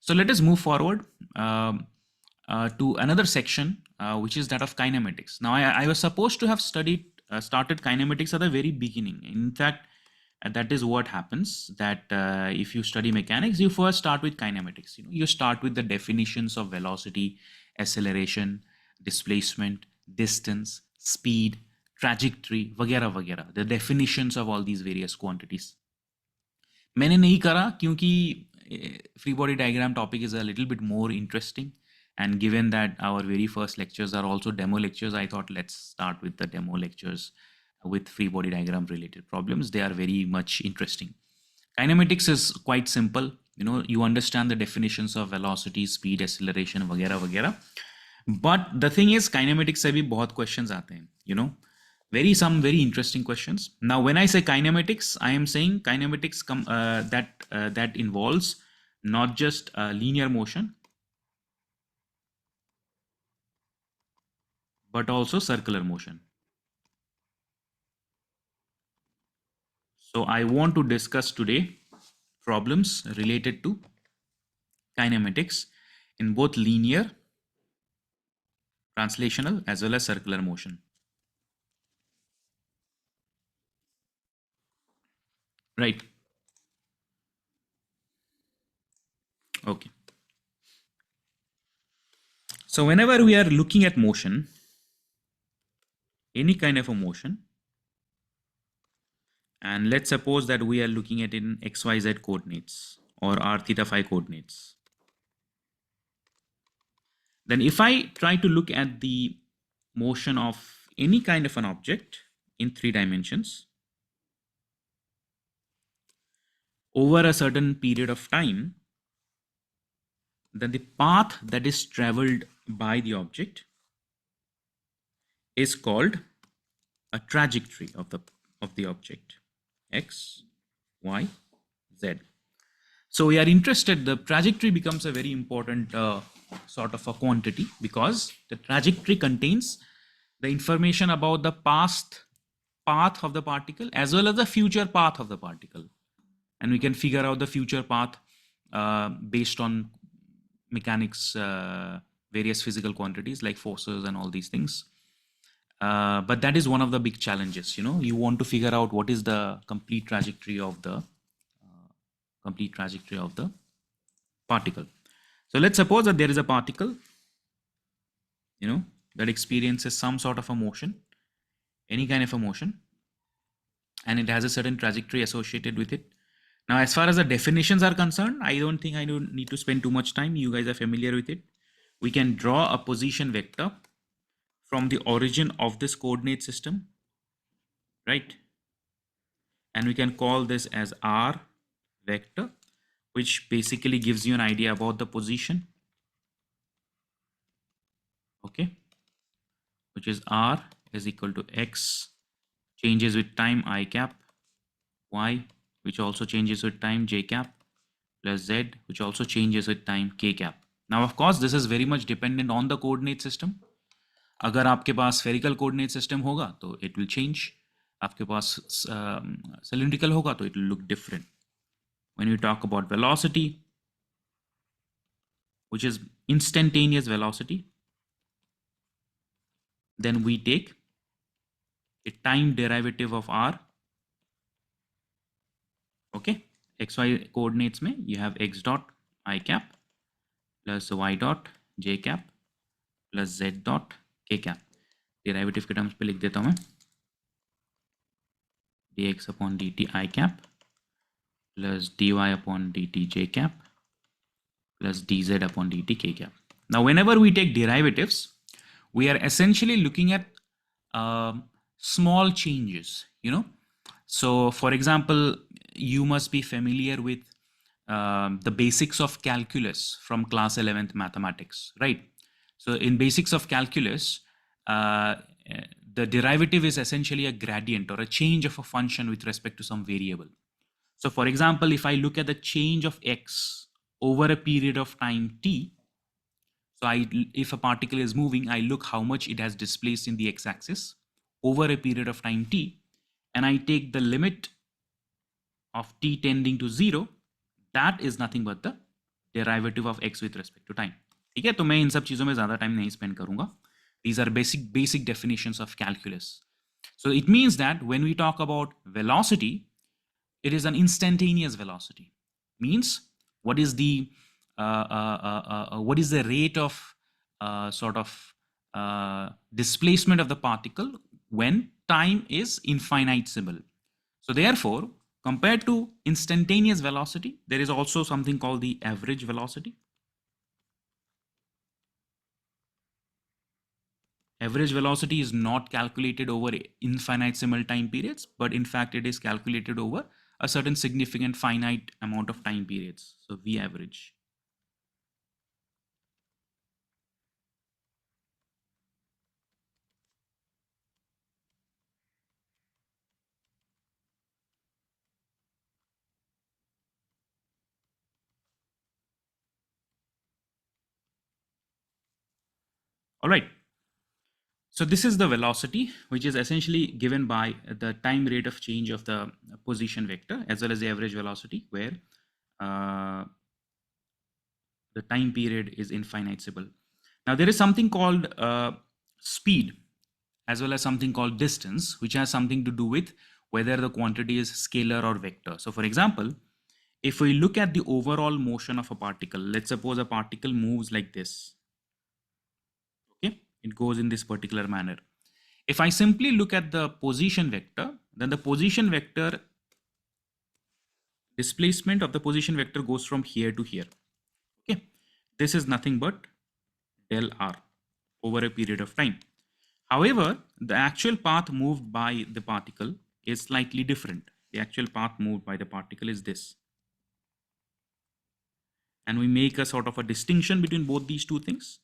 So let us move forward to another section, which is that of kinematics. Now, I was supposed to have started kinematics at the very beginning. In fact, that is what happens, that if you study mechanics, you first start with kinematics. You start with the definitions of velocity, acceleration, displacement, distance, speed, trajectory, वगैरह वगैरह, the definitions of all these various quantities. मैंने नहीं करा क्योंकि free body diagram topic is a little bit more interesting, and given that our very first lectures are also demo lectures, I thought let's start with the demo lectures with free body diagram related problems. They are very much interesting. Kinematics is quite simple. You understand the definitions of velocity, speed, acceleration, वगैरह वगैरह. But the thing is, kinematics से भी बहुत questions आते हैं. Some very interesting questions. Now, when I say kinematics, I am saying kinematics that involves not just linear motion, but also circular motion. So I want to discuss today problems related to kinematics in both linear, translational, as well as circular motion. Right. Okay. So whenever we are looking at motion, any kind of a motion, and let's suppose that we are looking at in XYZ coordinates or R theta phi coordinates. Then if I try to look at the motion of any kind of an object in 3 dimensions over a certain period of time, then the path that is traveled by the object is called a trajectory of the object, X, Y, Z. So we are interested, the trajectory becomes a very important sort of a quantity, because the trajectory contains the information about the past path of the particle as well as the future path of the particle. And we can figure out the future path based on mechanics, various physical quantities like forces and all these things. But that is one of the big challenges. You want to figure out what is the complete trajectory of the particle. So let's suppose that there is a particle, that experiences some sort of a motion, any kind of a motion, and it has a certain trajectory associated with it. Now, as far as the definitions are concerned, I don't think I don't need to spend too much time. You guys are familiar with it. We can draw a position vector from the origin of this coordinate system, right? And we can call this as R vector, which basically gives you an idea about the position, okay, which is R is equal to X changes with time I cap, Y which also changes with time J cap, plus Z which also changes with time K cap. Now of course this is very much dependent on the coordinate system. अगर आपके पास spherical coordinate system होगा तो it will change. आपके पास cylindrical होगा तो it will look different. When we talk about velocity, which is instantaneous velocity, then we take a time derivative of R. Okay, xy coordinates में you have x dot I cap plus y dot j cap plus z dot k cap. Derivative के terms पे लिख देता हूँ मैं, dx upon dt I cap plus dy upon dt j cap plus dz upon dt k cap. Now whenever we take derivatives, we are essentially looking at small changes, So for example, you must be familiar with the basics of calculus from class 11th mathematics, right? So in basics of calculus, the derivative is essentially a gradient or a change of a function with respect to some variable. So for example, if I look at the change of x over a period of time t, so if a particle is moving, I look how much it has displaced in the x-axis over a period of time t, and I take the limit of t tending to 0, that is nothing but the derivative of x with respect to time. ठीक है, तो मैं इन सब चीज़ों में ज़्यादा time नहीं spend करूंगा. These are basic definitions of calculus. So it means that when we talk about velocity, it is an instantaneous velocity. Means what is the rate of sort of displacement of the particle when time is infinitesimal. So therefore, compared to instantaneous velocity, there is also something called the average velocity. Average velocity is not calculated over infinitesimal time periods, but in fact it is calculated over a certain significant finite amount of time periods. So V average. All right. So this is the velocity, which is essentially given by the time rate of change of the position vector, as well as the average velocity, where the time period is infinitesimal. Now there is something called speed, as well as something called distance, which has something to do with whether the quantity is scalar or vector. So for example, if we look at the overall motion of a particle, let's suppose a particle moves like this. Okay, it goes in this particular manner. If I simply look at the position vector, then the position vector displacement of the position vector goes from here to here. Okay, this is nothing but del r over a period of time. However, the actual path moved by the particle is slightly different. The actual path moved by the particle is this. And we make a sort of a distinction between both these two things.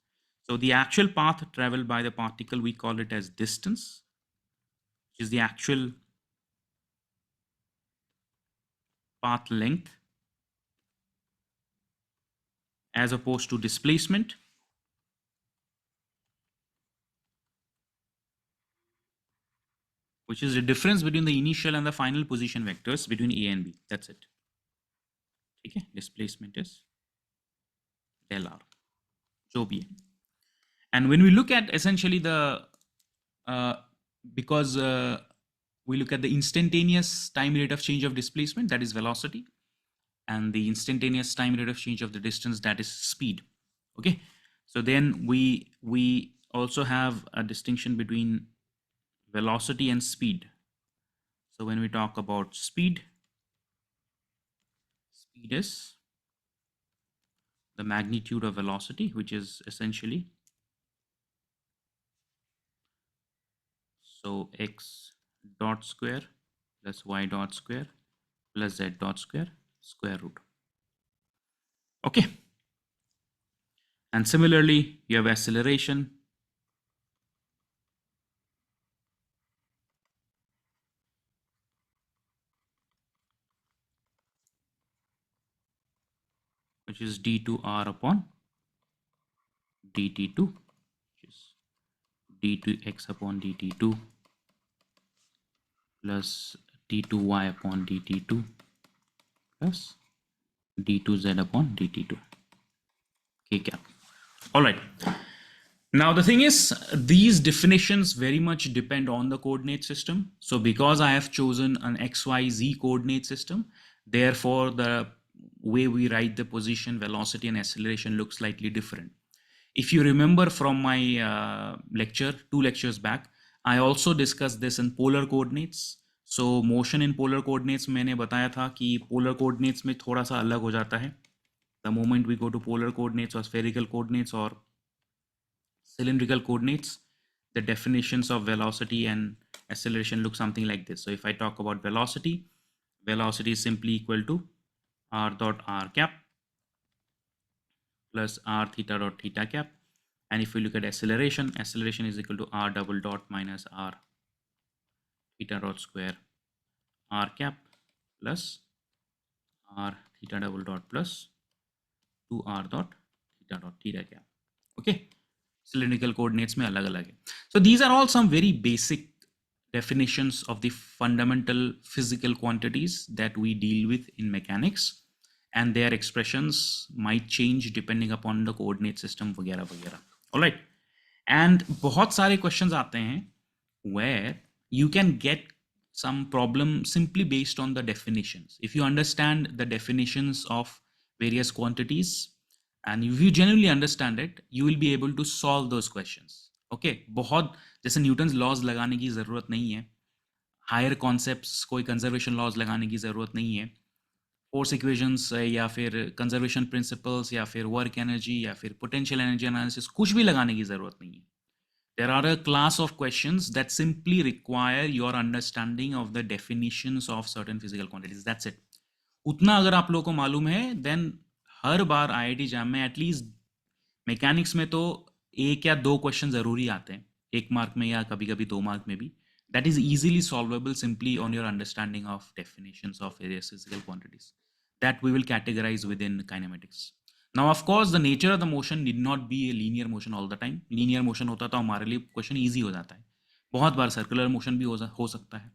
So the actual path traveled by the particle, we call it as distance, which is the actual path length, as opposed to displacement, which is the difference between the initial and the final position vectors between A and B. That's it. Okay, displacement is del r, jo bhi hai. And when we look at essentially the because we look at the instantaneous time rate of change of displacement, that is velocity, and the instantaneous time rate of change of the distance, that is speed. Okay, so then we also have a distinction between velocity and speed. So when we talk about speed, speed is the magnitude of velocity, which is essentially so x dot square plus y dot square plus z dot square square root. Okay, and similarly you have acceleration, which is d2r upon dt2, which is d2x upon dt2 plus d2y upon dt2 plus d2z upon dt2 k cap. All right. Now the thing is, these definitions very much depend on the coordinate system. So because I have chosen an XYZ coordinate system, therefore the way we write the position, velocity and acceleration looks slightly different. If you remember from my lecture, 2 lectures back, I also discussed this in polar coordinates. So motion in polar coordinates मैंने बताया था कि polar coordinates में थोड़ा सा अलग हो जाता है. The moment we go to polar coordinates or spherical coordinates or cylindrical coordinates, the definitions of velocity and acceleration look something like this. So if I talk about velocity, velocity is simply equal to r dot r cap plus r theta dot theta cap. And if we look at acceleration, acceleration is equal to r double dot minus r theta dot square r cap plus r theta double dot plus 2r dot theta cap. Okay, cylindrical coordinates में अलग अलग है. So these are all some very basic definitions of the fundamental physical quantities that we deal with in mechanics. and their expressions might change depending upon the coordinate system वगैरह वगैरह. All right. And बहुत सारे questions आते हैं where you can get some problem simply based on the definitions. If you understand the definitions of various quantities and if you genuinely understand it, you will be able to solve those questions. Okay, बहुत जैसे Newton's laws लगाने की ज़रूरत नहीं है, higher concepts कोई conservation laws लगाने की ज़रूरत नहीं है, फोर्स इक्वेशंस या फिर कंजर्वेशन प्रिंसिपल्स या फिर वर्क एनर्जी या फिर पोटेंशियल एनर्जी एनालिसिस कुछ भी लगाने की ज़रूरत नहीं है. There are a class of questions that simply require your understanding of the definitions of certain physical quantities. That's it. उतना अगर आप लोगों को मालूम है, then हर बार IIT जैम में एटलीस्ट मैकेनिक्स में तो एक या दो क्वेश्चन जरूरी आते हैं, 1 मार्क में या कभी कभी 2 मार्क में भी. That is easily solvable simply on your understanding of definitions of various physical quantities that we will categorize within kinematics. Now, of course, the nature of the motion need not be a linear motion all the time. Linear motion होता तो हमारे लिए question easy हो जाता है. बहुत बार circular motion भी हो सकता है.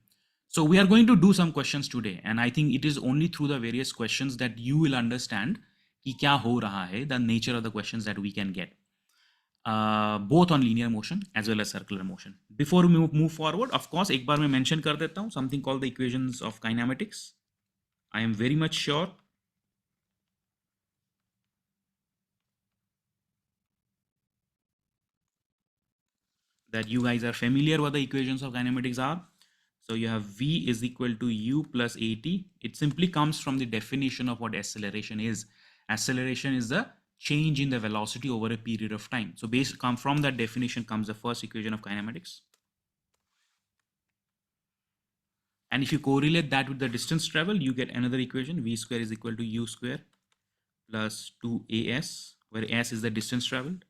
So we are going to do some questions today, and I think it is only through the various questions that you will understand कि क्या हो रहा है, the nature of the questions that we can get, both on linear motion as well as circular motion. Before we move forward, of course, एक बार मैं mention कर देता हूँ something called the equations of kinematics. I am very much sure that you guys are familiar what the equations of kinematics are. So you have V is equal to U plus AT. It simply comes from the definition of what acceleration is. Acceleration is the change in the velocity over a period of time. So from that definition comes the first equation of kinematics. And if you correlate that with the distance traveled, you get another equation. V square is equal to U square plus 2AS, where S is the distance traveled.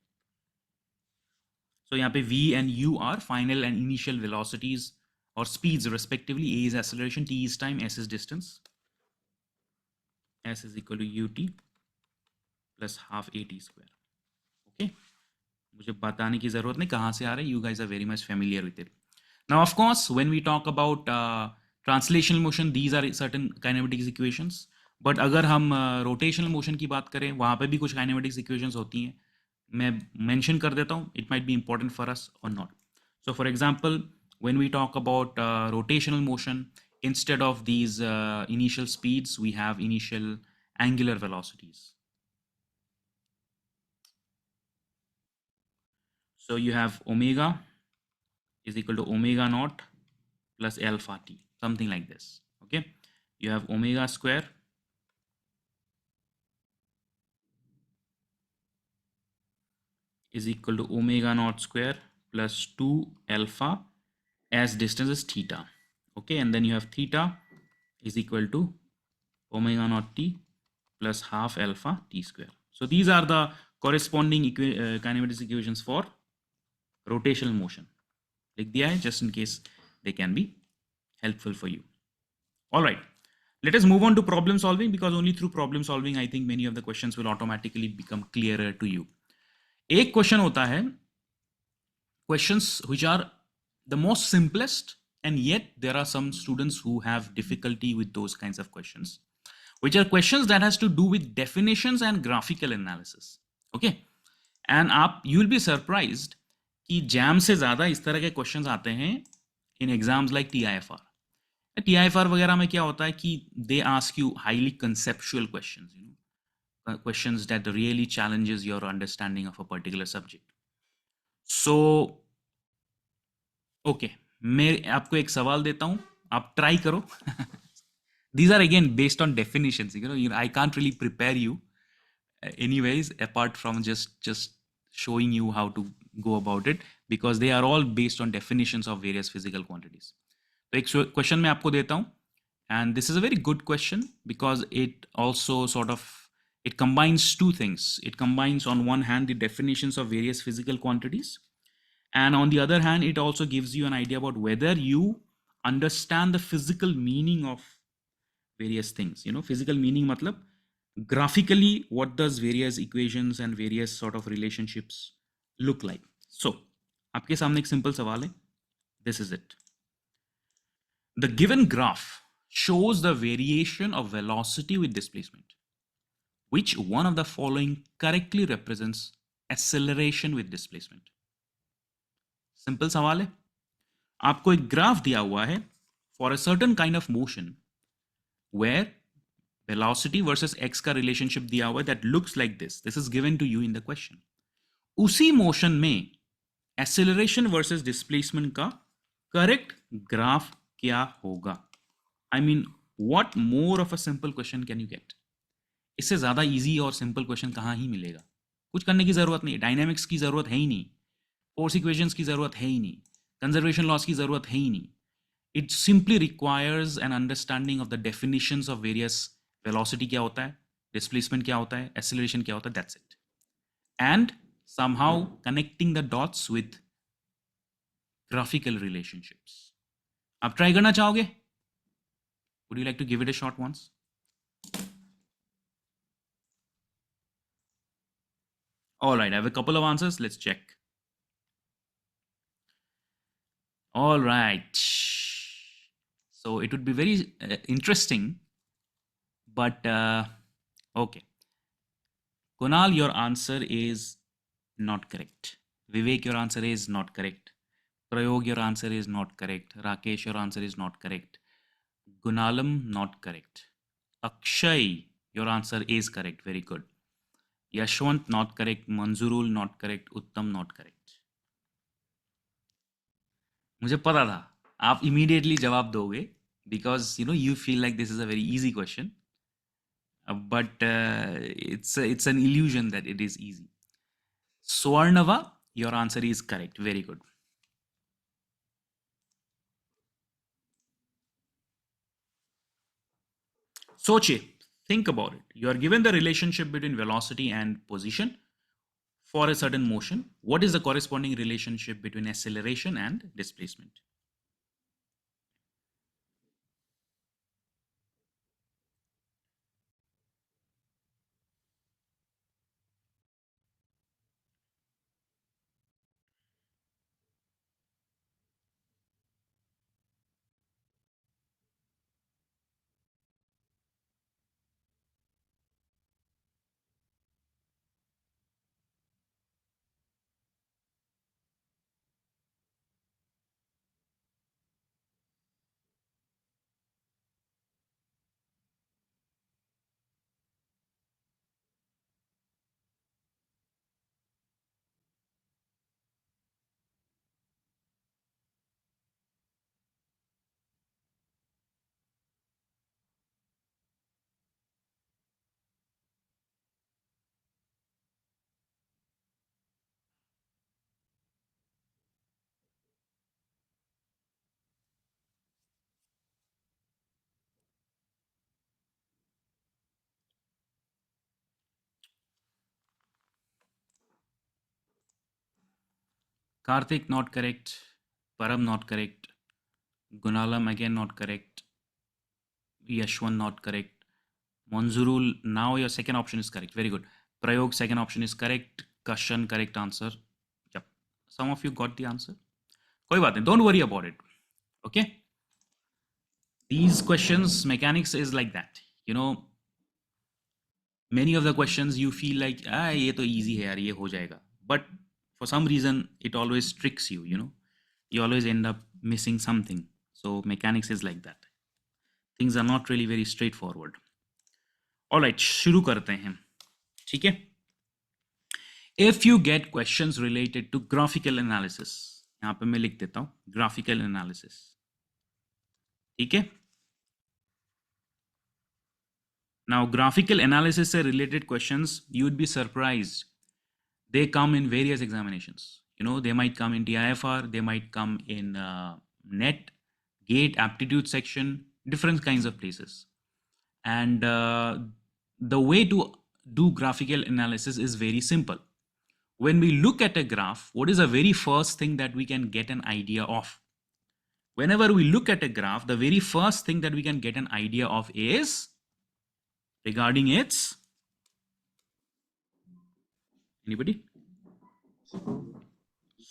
So यहाँ पे V and U are final and initial velocities or speeds respectively. A is acceleration, T is time, S is distance. S is equal to UT plus half AT square. Okay, मुझे बताने की ज़रूरत नहीं कहाँ से आ रहा है. You guys are very much familiar with it. Now, of course, when we talk about translational motion, these are certain kinematics equations. But अगर हम rotational motion की बात करें, वहाँ पे भी कुछ kinematics equations होती हैं. मैं मेंशन कर देता हूँ, it might be important for us or not. So for example, when we talk about rotational motion, instead of these initial speeds, we have initial angular velocities. So you have omega is equal to omega naught plus alpha t, something like this. Okay, you have omega square is equal to omega naught square plus 2 alpha as distance is theta. Okay, and then you have theta is equal to omega naught t plus half alpha t square. So these are the corresponding kinematics equations for rotational motion. लिख दिया है just in case they can be helpful for you. All right, let us move on to problem solving, because only through problem solving I think many of the questions will automatically become clearer to you. एक question होता है, questions which are the most simplest, and yet there are some students who have difficulty with those kinds of questions, which are questions that has to do with definitions and graphical analysis. Okay, and you will be surprised कि jam से ज़्यादा इस तरह के questions आते हैं in exams like TIFR. TIFR वगैरह में क्या होता है कि they ask you highly conceptual questions, you know, questions that really challenges your understanding of a particular subject. So, okay, मैं आपको एक सवाल देता हूँ, आप ट्राई करो. These are again based on definitions. You know, I can't really prepare you, anyways, apart from just showing you how to go about it, because they are all based on definitions of various physical quantities. तो एक question मैं आपको देता हूँ, and this is a very good question because it also sort of it combines two things. It combines on one hand the definitions of various physical quantities, and on the other hand it also gives you an idea about whether you understand the physical meaning of various things. You know, physical meaning matlab graphically what does various equations and various sort of relationships look like. So आपके सामने एक simple सवाल है. This is it. The given graph shows the variation of velocity with displacement. Which one of the following correctly represents acceleration with displacement? Simple सवाल है. आपको एक graph दिया हुआ है for a certain kind of motion where velocity versus x का relationship दिया हुआ है that looks like this. This is given to you in the question. उसी motion में acceleration versus displacement का correct graph क्या होगा? I mean, what more of a simple question can you get? इससे ज़्यादा easy और simple question कहाँ ही मिलेगा? कुछ करने की ज़रूरत नहीं, डायनेमिक्स की ज़रूरत है ही नहीं, फोर्स इक्वेशंस की ज़रूरत है ही नहीं, कंजर्वेशन लॉस की ज़रूरत है ही नहीं. It simply requires an understanding of the definitions of various velocity क्या होता है, displacement क्या होता है, acceleration क्या होता है, that's it. And somehow connecting the dots with graphical relationships. आप ट्राई करना चाहोगे? Would you like to give it a shot once? All right, I have a couple of answers. Let's check. All right. So it would be very interesting, but okay. Kunal, your answer is not correct. Vivek, your answer is not correct. Prayog, your answer is not correct. Rakesh, your answer is not correct. Gunalam, not correct. Akshay, your answer is correct. Very good. Yashwant, not correct. Manzurul, not correct. Uttam, not correct. मुझे पता था आप immediately जवाब दोगे because you feel like this is a very easy question, but it's an illusion that it is easy. Swarnava, your answer is correct. Very good. Soche, think about it. You are given the relationship between velocity and position for a certain motion. What is the corresponding relationship between acceleration and displacement? Karthik, not correct. Param, not correct. Gunalam, again, not correct. Yashwan, not correct. Monzurul, now your second option is correct. Very good. Prayog, second option is correct. Kashan, correct answer. Yep. Some of you got the answer. कोई बात नहीं, don't worry about it. Okay? These questions, mechanics is like that. Many of the questions you feel like, ये तो easy है यार, ये हो जाएगा. But for some reason, it always tricks you, You always end up missing something. So mechanics is like that. Things are not really very straightforward. All right, शुरू करते हैं. ठीक है? If you get questions related to graphical analysis, यहाँ पे मैं लिख देता हूँ, graphical analysis. ठीक है? Now, graphical analysis से related questions, you would be surprised. They come in various examinations. They might come in TIFR, they might come in NET, GATE, aptitude section, different kinds of places. And the way to do graphical analysis is very simple. When we look at a graph, what is the very first thing that we can get an idea of? Whenever we look at a graph, the very first thing that we can get an idea of is regarding its, anybody?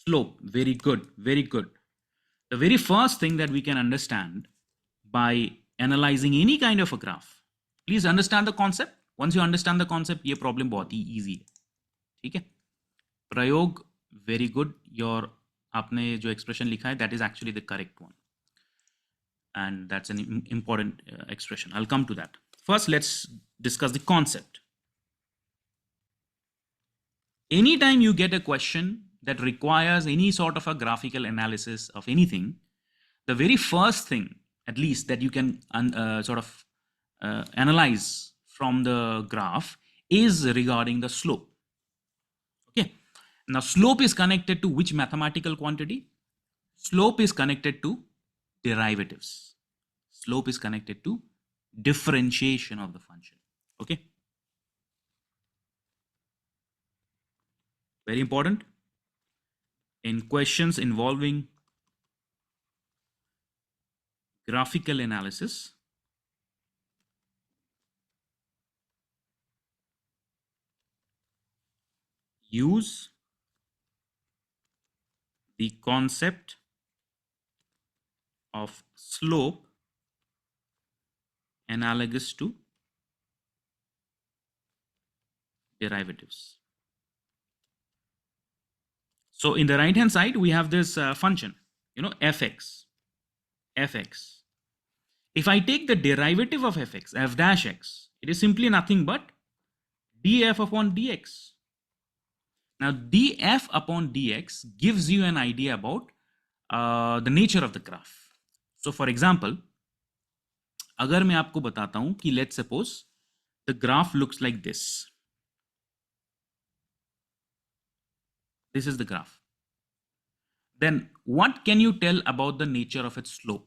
Slope. Very good. Very good. The very first thing that we can understand by analyzing any kind of a graph, please understand the concept. once you understand the concept, ये problem बहुत ही easy है. ठीक है? प्रयोग, very good. Your आपने जो expression लिखा है, that is actually the correct one. And that's an important expression. I'll come to that. First, let's discuss the concept. Anytime you get a question that requires any sort of a graphical analysis of anything, the very first thing, at least, that you can analyze from the graph is regarding the slope. Okay. Now, slope is connected to which mathematical quantity? Slope is connected to derivatives. Slope is connected to differentiation of the function. Okay. Very important. In questions involving graphical analysis, use the concept of slope analogous to derivatives. So in the right hand side, we have this function, fx. If I take the derivative of fx, f dash x, it is simply nothing but df upon dx. Now df upon dx gives you an idea about the nature of the graph. So for example, अगर मैं आपको बताता हूं कि let's suppose the graph looks like this. This is the graph. Then what can you tell about the nature of its slope?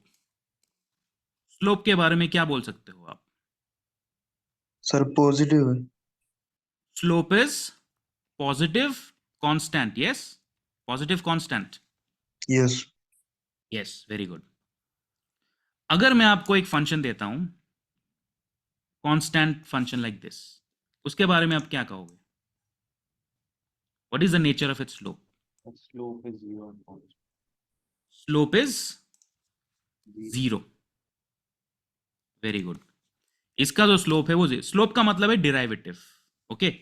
Slope के बारे में क्या बोल सकते हो आप? सर पॉजिटिव है. Slope is positive constant. Yes, positive constant. Yes. Yes, very good. अगर मैं आपको एक फंक्शन देता हूं, constant function like this, उसके बारे में आप क्या कहोगे? What is the nature of its slope? Slope is 0. Slope is 0. Very good. इसका जो स्लोप है वो स्लोप का मतलब है डेरिवेटिव. ओके,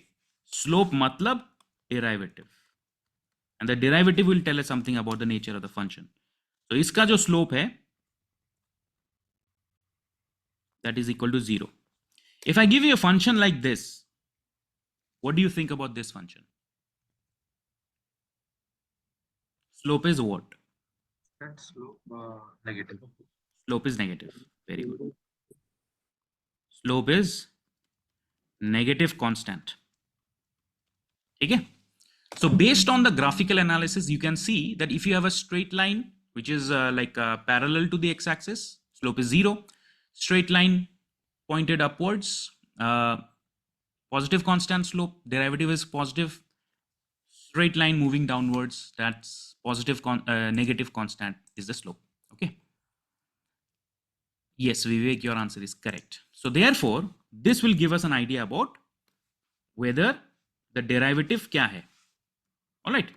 स्लोप मतलब derivative, and the derivative will tell us something about the nature of the function. तो इसका जो स्लोप है that is equal to 0. If I give you a function like this, what do you think about this function? Slope is what? That slope negative. Slope is negative. Very good. Slope is negative constant. Okay. So based on the graphical analysis, you can see that if you have a straight line which is parallel to the x-axis, slope is 0. Straight line pointed upwards, positive constant slope, derivative is positive. Straight line moving downwards, that's positive negative constant is the slope. Okay. Yes, Vivek, your answer is correct. So therefore, this will give us an idea about whether the derivative kya hai. All right.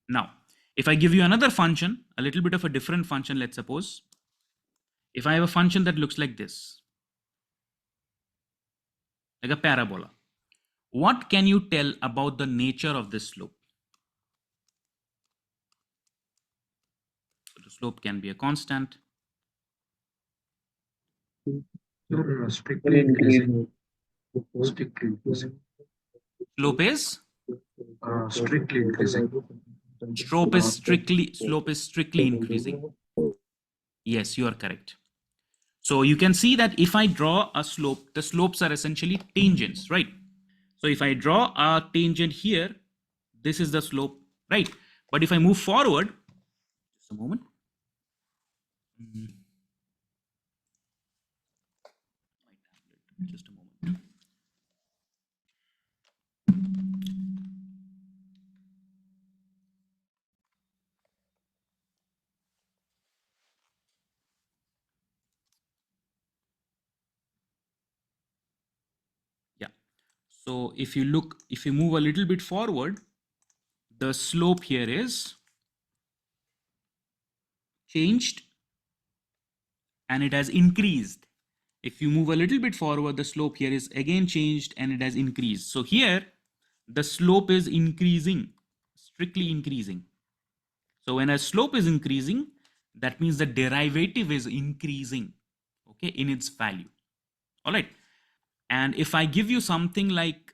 Now, if I give you another function, a little bit of a different function, let's suppose, if I have a function that looks like this, like a parabola, what can you tell about the nature of this slope? So the slope can be a constant. Strictly increasing. Strictly increasing. Slope is? Strictly increasing. Slope is strictly increasing. Yes, you are correct. So you can see that if I draw a slope, the slopes are essentially tangents, right? So if I draw a tangent here, this is the slope, right? But if I move forward, just a moment. Just a moment. Yeah. So if you move a little bit forward, the slope here is changed and it has increased. If you move a little bit forward, the slope here is again changed and it has increased. So here the slope is increasing, strictly increasing. So when a slope is increasing, that means the derivative is increasing, okay, in its value. All right. And if I give you something like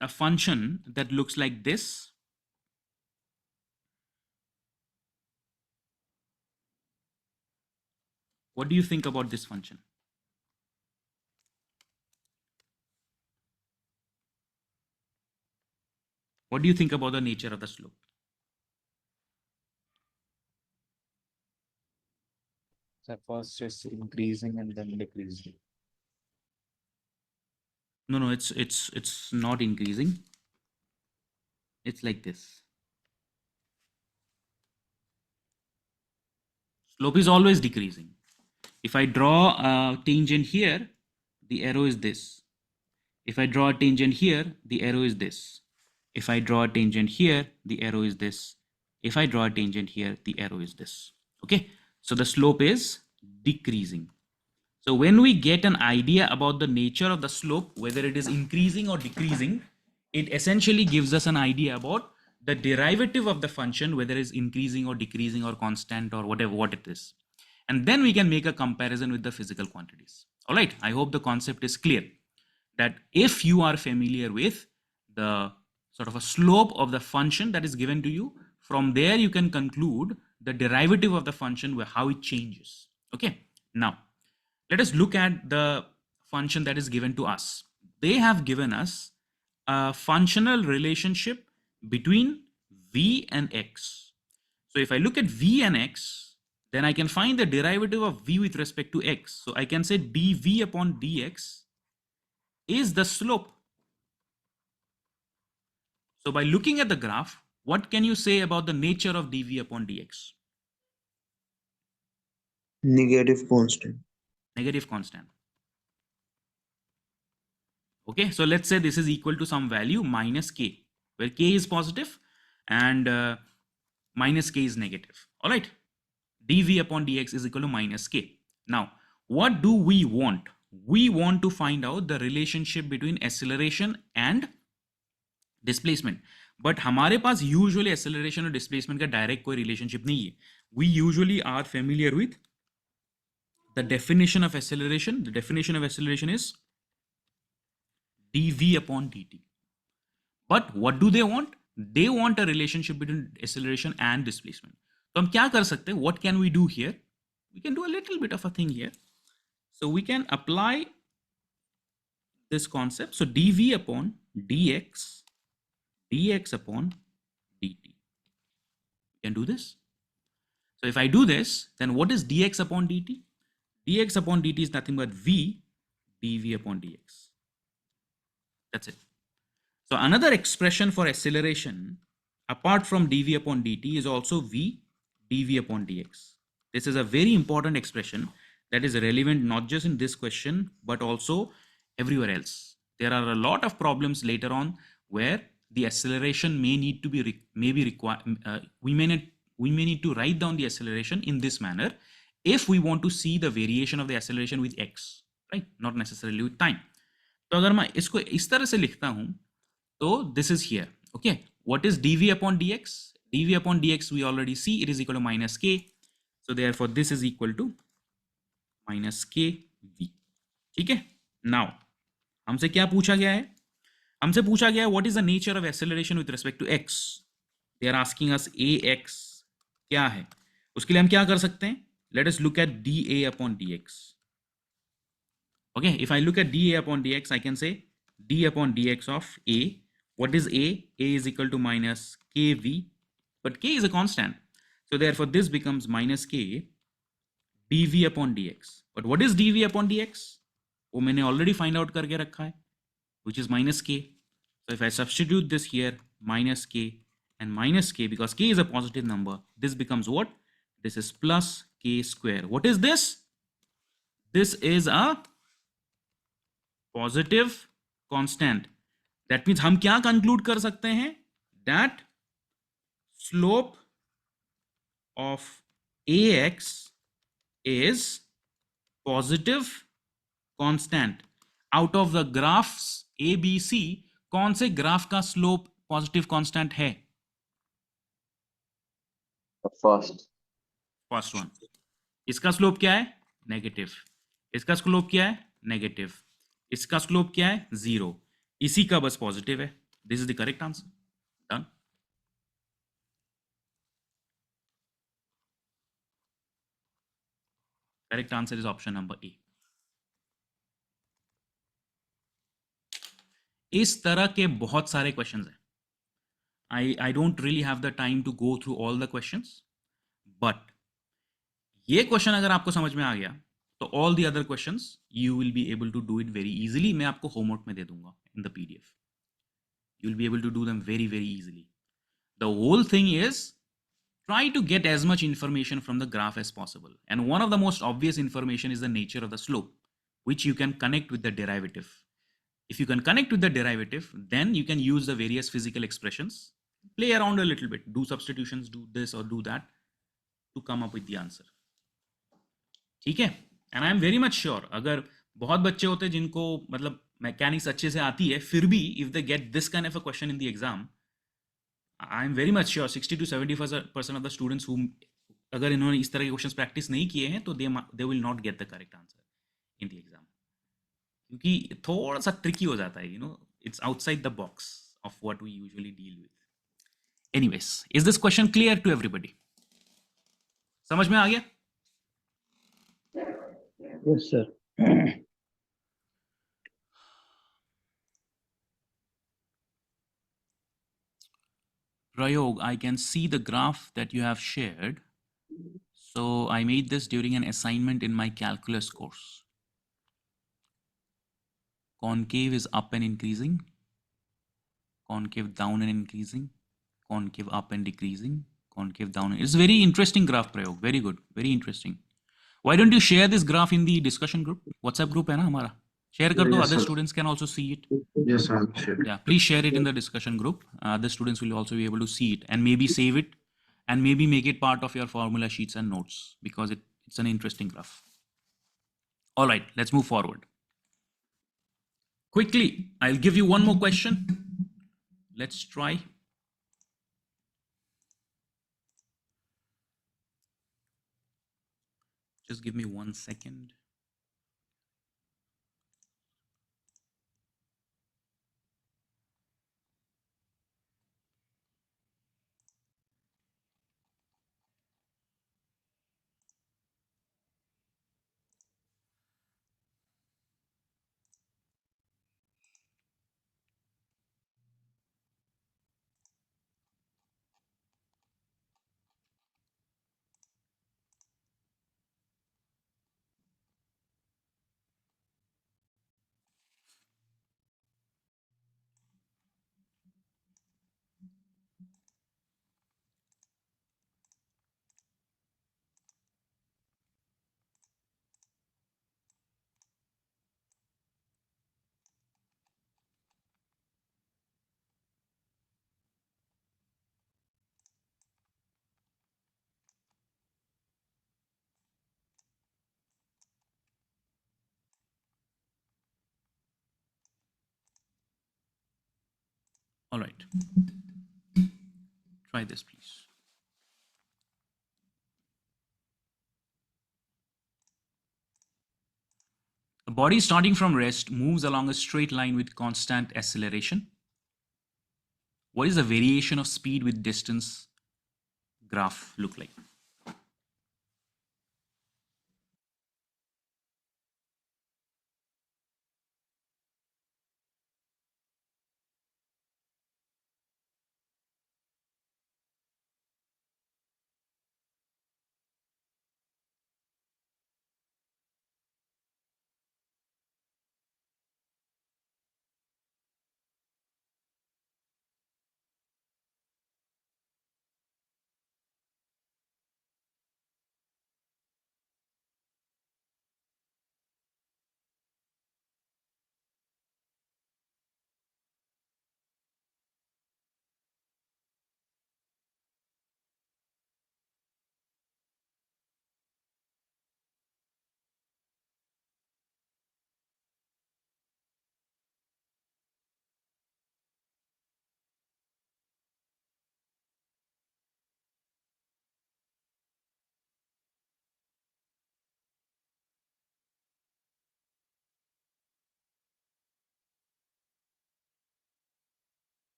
a function that looks like this, what do you think about this function? What do you think about the nature of the slope? So first it's increasing and then decreasing. No, it's not increasing. It's like this. Slope is always decreasing. If I draw a tangent here, the arrow is this. If I draw a tangent here, the arrow is this. If I draw a tangent here, the arrow is this. If I draw a tangent here, the arrow is this. Okay, so the slope is decreasing. So when we get an idea about the nature of the slope, whether it is increasing or decreasing, it essentially gives us an idea about the derivative of the function, whether it's increasing or decreasing or constant or whatever what it is. And then we can make a comparison with the physical quantities. All right, I hope the concept is clear that if you are familiar with the sort of a slope of the function that is given to you, from there you can conclude the derivative of the function, how it changes. Okay, now let us look at the function that is given to us. They have given us a functional relationship between v and x. So if I look at v and x, then I can find the derivative of v with respect to x. So I can say dv upon dx is the slope. So by looking at the graph, what can you say about the nature of dv upon dx? Negative constant. Negative constant. Okay, so let's say this is equal to some value minus k, where k is positive and minus k is negative. All right, dv upon dx is equal to minus k. Now, what do we want? We want to find out the relationship between acceleration and displacement. But हमारे पास usually acceleration और displacement का direct कोई relationship नहीं है. We usually are familiar with the definition of acceleration. The definition of acceleration is dv upon dt. But what do they want? They want a relationship between acceleration and displacement. तो हम क्या कर सकते हैं? What can we do here? We can do a little bit of a thing here. So we can apply this concept. So dv upon dx, dx upon dt. We can do this. So if I do this, then what is dx upon dt? Dx upon dt is nothing but v dv upon dx. That's it. So another expression for acceleration apart from dv upon dt is also v dv upon dx. This is a very important expression that is relevant not just in this question but also everywhere else. There are a lot of problems later on where the acceleration may need to be we may need to write down the acceleration in this manner if we want to see the variation of the acceleration with x, right? Not necessarily with time. तो अगर मैं इसको इस तरह से लिखता हूं तो this is here. Okay, what is dv upon dx? Dv upon dx we already see it is equal to minus k. So therefore this is equal to minus kv. ठीक है. Now हमसे क्या पूछा गया है? हमसे पूछा गया है what is the nature of acceleration with respect to x? They are asking us ax क्या है? उसके लिए हम क्या कर सकते हैं? Let us look at dA upon dx. Okay, if I look at dA upon dx, I can say d upon dx of a. What is a? A is equal to minus kv, but k is a constant. So therefore this becomes minus k dv upon dx. But what is dv upon dx? वो मैंने already find out करके रखा है, which is minus k. So if I substitute this here, minus k and minus k, because k is a positive number, this becomes what? This is plus k square. What is this? This is a positive constant. That means हम क्या conclude कर सकते हैं? That slope of ax is positive constant out of the graphs A B C कौन से ग्राफ का slope positive constant है? First. First one. इसका स्लोप क्या है? नेगेटिव। इसका स्लोप क्या है? नेगेटिव। इसका स्लोप क्या है? 0। इसी का बस पॉजिटिव है। This is the correct answer. Done. Correct answer is option number A. इस तरह के बहुत सारे क्वेश्चंस हैं। I don't really have the time to go through all the questions, but ये क्वेश्चन अगर आपको समझ में आ गया तो all the other questions you will be able to do it very easily. मैं आपको होमवर्क में दे दूंगा in the PDF. You will be able to do them very very easily. The whole thing is try to get as much information from the graph as possible, and one of the most obvious information is the nature of the slope, which you can connect with the derivative. If you can connect with the derivative, then you can use the various physical expressions, play around a little bit, do substitutions, do this or do that to come up with the answer. ठीक है? And I am very much sure अगर बहुत बच्चे होते जिनको मतलब mechanics अच्छे से आती है, फिर भी if they get this kind of a question in the exam, I am very much sure 60 to 70% of the students who अगर इन्होंने इस तरह के क्वेश्चंस प्रैक्टिस नहीं किए हैं तो they will not get the correct answer in the exam, क्योंकि थोड़ा सा ट्रिकी हो जाता है, it's outside the box of what we usually deal with. Anyways, is this question clear to everybody? समझ में आ गया? Yes, sir. Prayog, I can see the graph that you have shared. So I made this during an assignment in my calculus course. Concave is up and increasing, concave down and increasing, concave up and decreasing, concave down. It's a very interesting graph, Prayog. Very good, very interesting. Why don't you share this graph in the discussion group? WhatsApp group है ना हमारा? Share कर दो, Yes, other sir. students can also see it. Yes, I'll share. Yeah, please share it in the discussion group. The students will also be able to see it and maybe save it and maybe make it part of your formula sheets and notes because it's an interesting graph. All right, let's move forward. Quickly, I'll give you one more question. Let's try. Just give me 1 second. All right. Try this, please. A body starting from rest moves along a straight line with constant acceleration. What is the variation of speed with distance graph look like?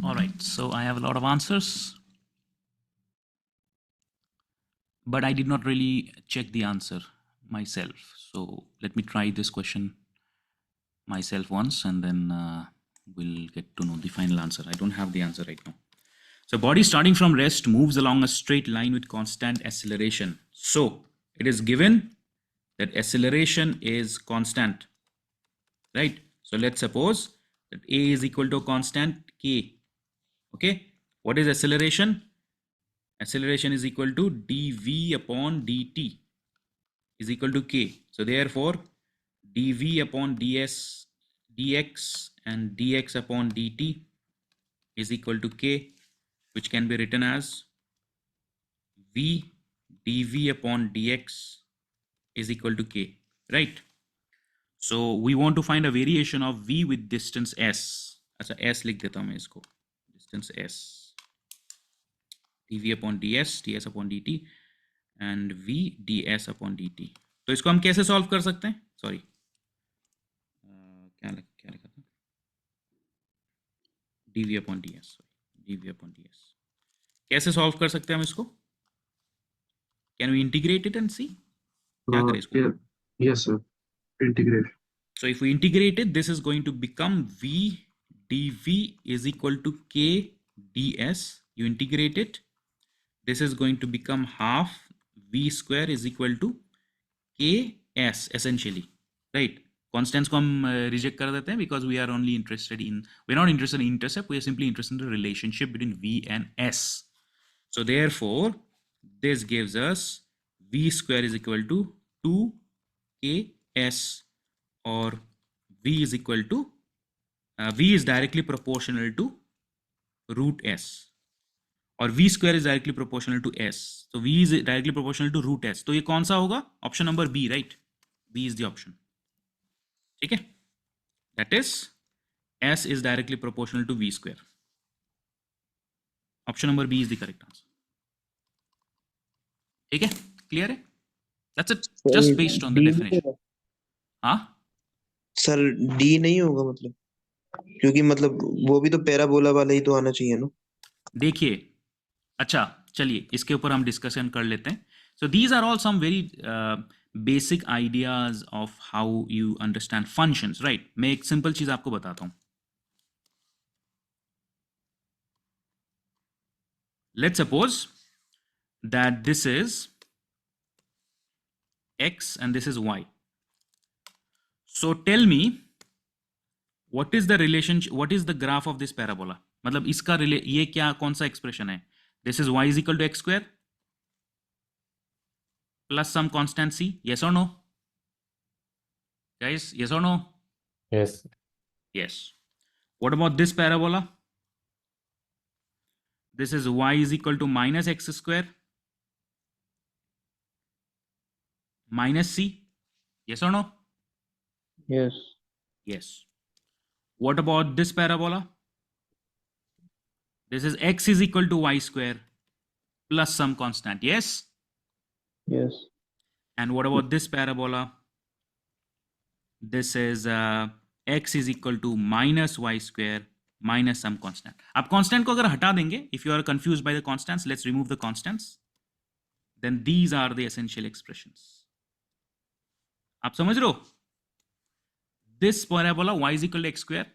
All right, so I have a lot of answers, but I did not really check the answer myself. So let me try this question myself once, and then we'll get to know the final answer. I don't have the answer right now. So body starting from rest moves along a straight line with constant acceleration. So it is given that acceleration is constant, right? So let's suppose that A is equal to a constant K. Okay, what is acceleration? Acceleration is equal to dv upon dt is equal to k. So therefore dv upon ds dx and dx upon dt is equal to k, which can be written as v dv upon dx is equal to k, right? So we want to find a variation of v with distance s. अच्छा s लिख देता हूँ मैं इसको, distance s, dv upon ds ds upon dt and v ds upon dt. तो इसको हम कैसे सॉल्व कर सकते हैं? सॉरी, क्या लिखा था? dv upon ds, dv upon ds. कैसे सॉल्व कर सकते हैं हम इसको? Can we integrate it and see? क्या करें इसको? Yeah. Yes, sir. Integrate. So if we integrate it, this is going to become v dv is equal to k ds. You integrate it, this is going to become half v square is equal to ks essentially, right? Constants को हम reject कर देते हैं because we are only interested in, we're not interested in intercept, we are simply interested in the relationship between v and s. So therefore this gives us v square is equal to 2ks, or v is equal to v is directly proportional to root s, और v square is directly proportional to s. So v is directly proportional to root s. तो ये कौन सा होगा? Option number B, right? b is the option. ठीक है, that is s is directly proportional to v square. Option number b is the correct answer. ठीक है, clear है? That's it, just based on the definition. हाँ, sir D नहीं होगा मतलब, क्योंकि मतलब वो भी तो पैराबोला वाला ही तो आना चाहिए ना। देखिए, अच्छा चलिए इसके ऊपर हम डिस्कशन कर लेते हैं. So these are all some very basic ideas of how you understand functions, right? मैं एक सिंपल चीज आपको बताता हूं. Let's suppose that this is x and this is y. So tell me what is the relationship, what is the graph of this parabola? मतलब इसका ये क्या, कौन सा एक्सप्रेशन है? This is y is equal to x square plus some constant c. Yes or no, guys? Yes or no? Yes. Yes. What about this parabola? This is y is equal to minus x square minus c. Yes or no? Yes. Yes. What about this parabola? This is x is equal to y square plus some constant. Yes. Yes. And what about this parabola? This is x is equal to minus y square minus some constant. अब constant को अगर हटा देंगे, if you are confused by the constants, let's remove the constants. Then these are the essential expressions. आप समझ रहे हो? This parabola y is equal to x square,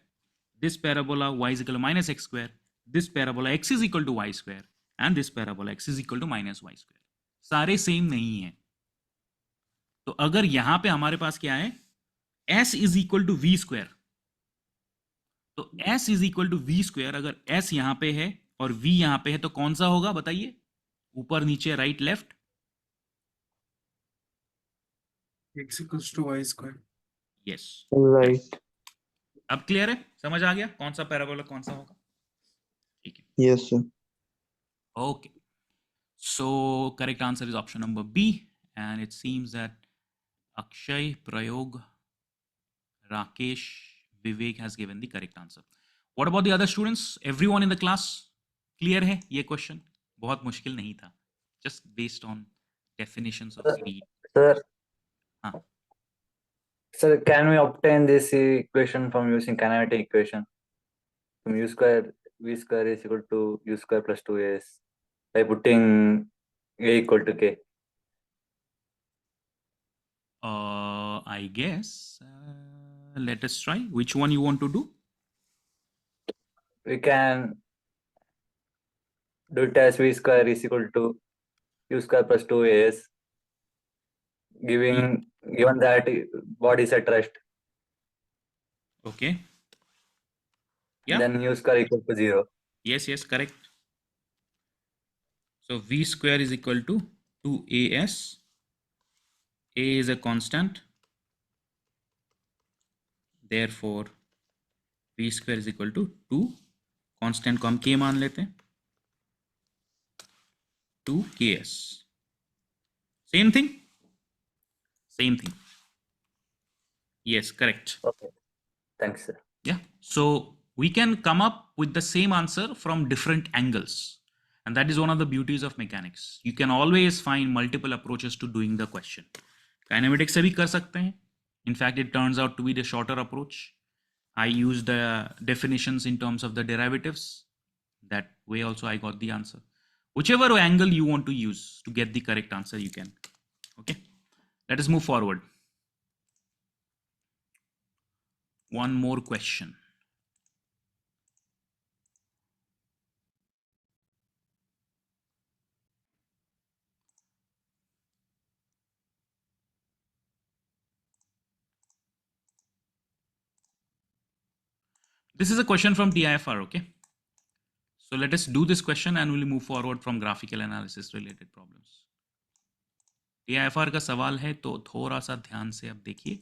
this parabola y is equal to minus x square, this parabola x is equal to y square, and this parabola x is equal to minus y square. सारे same नहीं है. तो अगर यहां पे हमारे पास क्या है, s is equal to v square, तो s is equal to v square, अगर s यहां पे है और v यहां पे है तो कौन सा होगा बताइए? ऊपर नीचे right left? X equals to y square. Yes. Right, अब क्लियर है? समझ आ गया कौन सा पैराबोला कौन सा होगा? ठीक है, yes sir. okay. So correct answer is option number B, and it seems that Akshay, Prayog, Rakesh, Vivek has given the correct answer. What about the other students? Everyone in the class clear है ये question? बहुत मुश्किल नहीं था, just based on definitions of speed. Sir. हाँ. Sir, can we obtain this equation from using kinematic equation? From u square v square is equal to u square plus 2as by putting a equal to k. I guess. Let us try. Which one you want to do? We can do it as v square is equal to u square plus 2as, given that body is at rest. Okay. Yeah. Then u square equal to 0. Yes, correct. So v square is equal to 2as. A is a constant. Therefore, v square is equal to 2. Constant को हम k मान लेते हैं. 2ks. Same thing? Same thing. Yes, correct. Okay. Thanks, sir. Yeah. So we can come up with the same answer from different angles. And that is one of the beauties of mechanics. You can always find multiple approaches to doing the question. Kinematics से भी कर सकते हैं. In fact, it turns out to be the shorter approach. I used the definitions in terms of the derivatives. That way also I got the answer. Whichever angle you want to use to get the correct answer, you can. Okay. Let us move forward. One more question. This is a question from TIFR, okay? So let us do this question and we'll move forward from graphical analysis related problems. TIFR का सवाल है तो थोड़ा सा ध्यान से अब देखिए.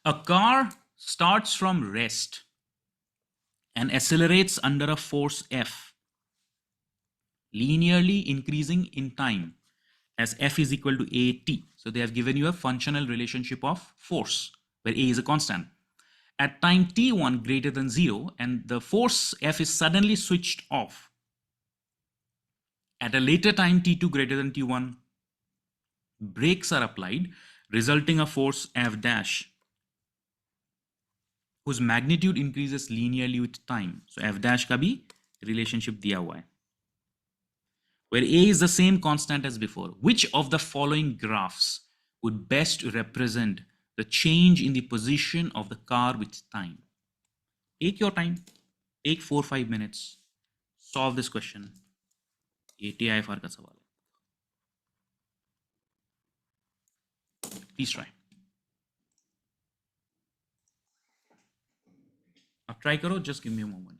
A car starts from rest and accelerates under a force F, linearly increasing in time as F is equal to AT. So they have given you a functional relationship of force where A is a constant. At time t1 greater than 0 and the force F is suddenly switched off. At a later time t2 greater than t1, brakes are applied, resulting a force F dash whose magnitude increases linearly with time. So F dash का भी relationship दिया हुआ है. Where A is the same constant as before. Which of the following graphs would best represent the change in the position of the car with time? Take your time. Take 4-5 minutes. Solve this question. ये TIFR का सवाल है. Please try. अब try करो. Just give me a moment.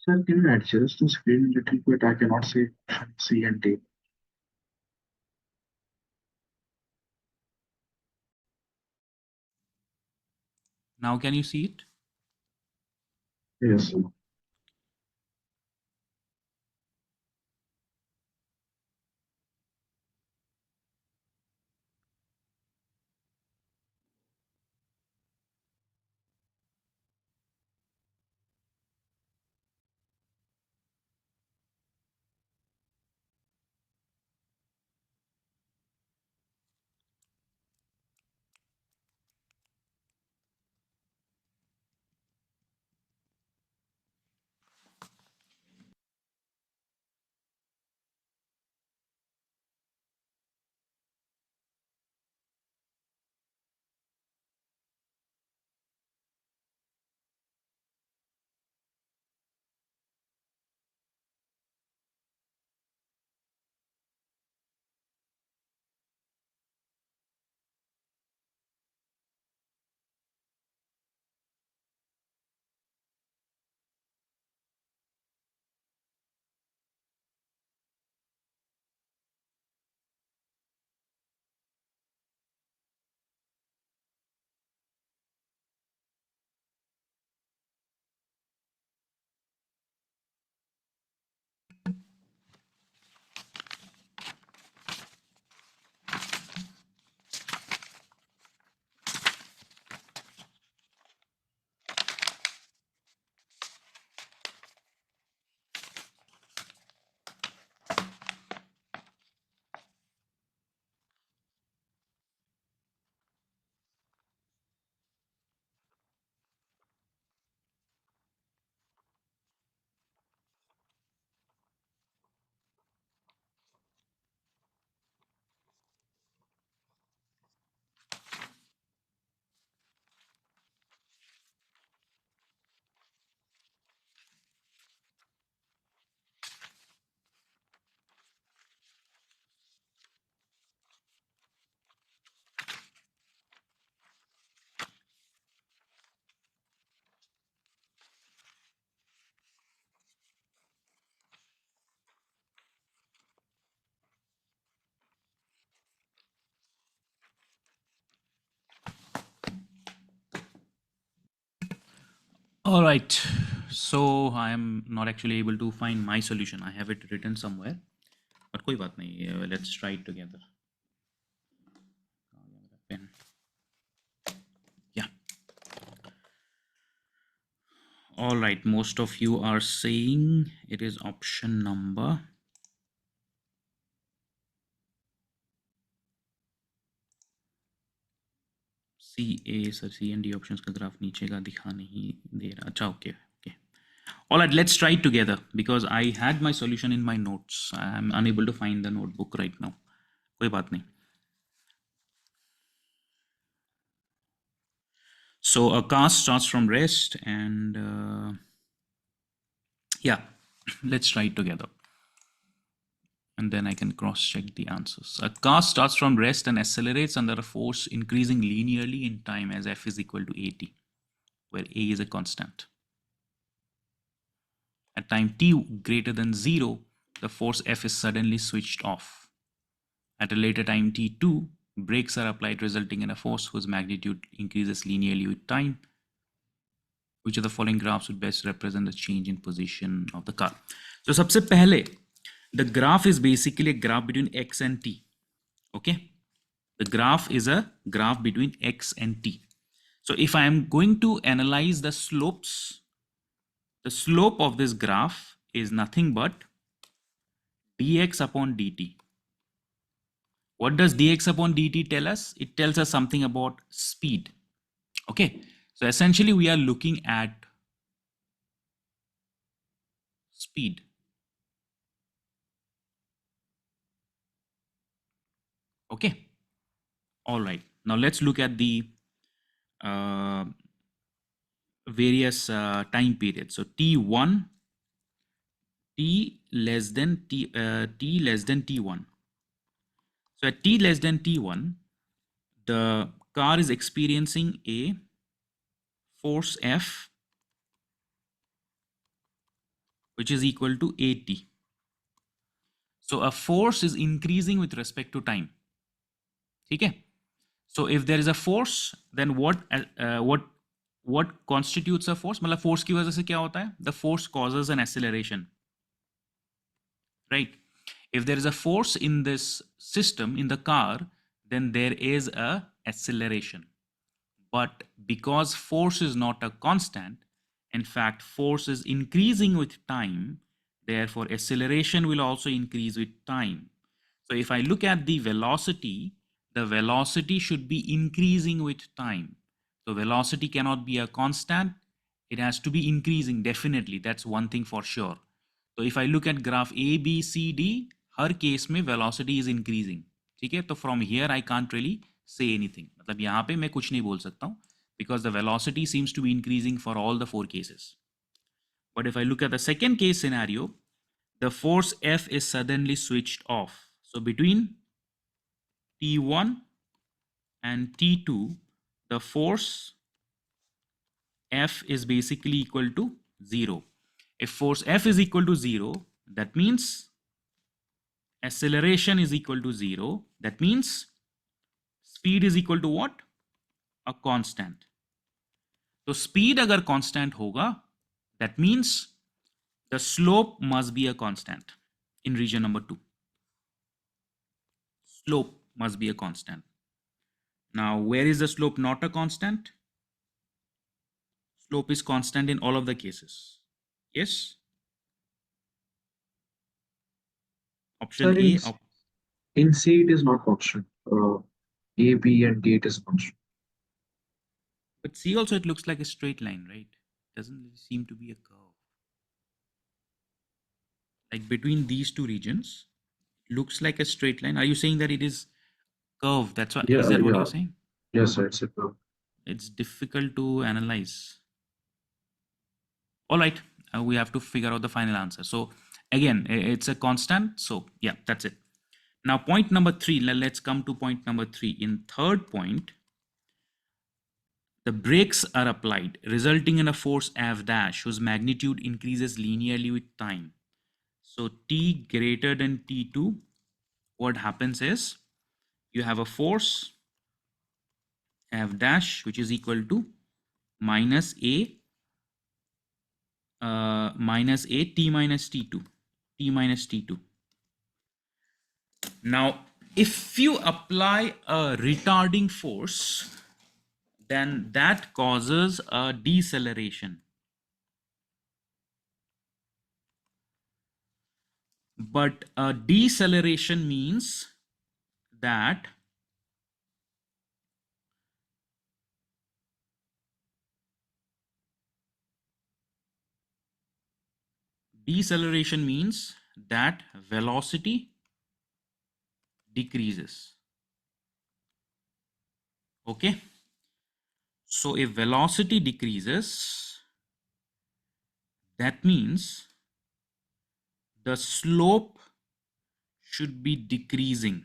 Sir, can you adjust the screen a little bit? I cannot see C and D. Now can you see it? Yes, sir. All right. So I am not actually able to find my solution. I have it written somewhere. But कोई बात नहीं. Let's try it together. Pen. Yeah. All right. Most of you are saying it is option number CA. Sir C and D options का graph नीचे का दिखा नहीं दे रहा. अच्छा, okay. Okay. All right, let's try it together because I had my solution in my notes. I am unable to find the notebook right now. कोई बात नहीं. So a cast starts from rest and yeah, let's try it together. And then I can cross check the answers. A cast starts from rest and accelerates under a force increasing linearly in time as F is equal to AT, where A is a constant. At time t greater than 0, the force F is suddenly switched off. At a later time t2, brakes are applied resulting in a force whose magnitude increases linearly with time. Which of the following graphs would best represent the change in position of the car? So सबसे पहले, the graph is basically a graph between x and t. Okay, the graph is a graph between x and t. So if I am going to analyze the slopes, the slope of this graph is nothing but dx upon dt. What does dx upon dt tell us? It tells us something about speed. Okay, so essentially we are looking at speed. Okay, all right. Now let's look at the various time periods. So t1, t less than t less than t1. So at t less than t1, the car is experiencing a force F which is equal to AT. So a force is increasing with respect to time. ठीक है? So if there is a force, then what constitutes a force? मतलब force की वजह से क्या होता है? The force causes an acceleration, right? If there is a force in this system, in the car, then there is a acceleration. But because force is not a constant, in fact, force is increasing with time, therefore acceleration will also increase with time. So if I look at the velocity should be increasing with time. So velocity cannot be a constant. It has to be increasing, definitely. That's one thing for sure. So if I look at graph A, B, C, D, her case में velocity is increasing. ठीक है? तो from here I can't really say anything. मतलब यहाँ पे मैं कुछ नहीं बोल सकता हूँ because the velocity seems to be increasing for all the 4 cases. But if I look at the second case scenario, the force F is suddenly switched off. So between T1 and T2, the force F is basically equal to 0. If force F is equal to 0, that means acceleration is equal to 0. That means speed is equal to what? A constant. So speed agar constant hoga, that means the slope must be a constant in region number 2. Slope must be a constant. Now, where is the slope not a constant? Slope is constant in all of the cases. Yes? Option Sir, A. in C, it is not constant. A, B, and D, it is constant. But C also, it looks like a straight line, right? Doesn't really seem to be a curve. Like between these two regions, looks like a straight line. Are you saying that it is curved? That's what, is that what you're saying? Yes, sir, it's a curve. It's difficult to analyze. All right, we have to figure out the final answer. So again, it's a constant. So yeah, that's it. Now point number 3, let's come to point number 3. In third point, the brakes are applied, resulting in a force F dash whose magnitude increases linearly with time. So T greater than T2, what happens is you have a force F dash which is equal to minus A T minus T2, T minus T2. Now, if you apply a retarding force, then that causes a deceleration. But a deceleration means that velocity decreases. Okay. So if velocity decreases, that means the slope should be decreasing,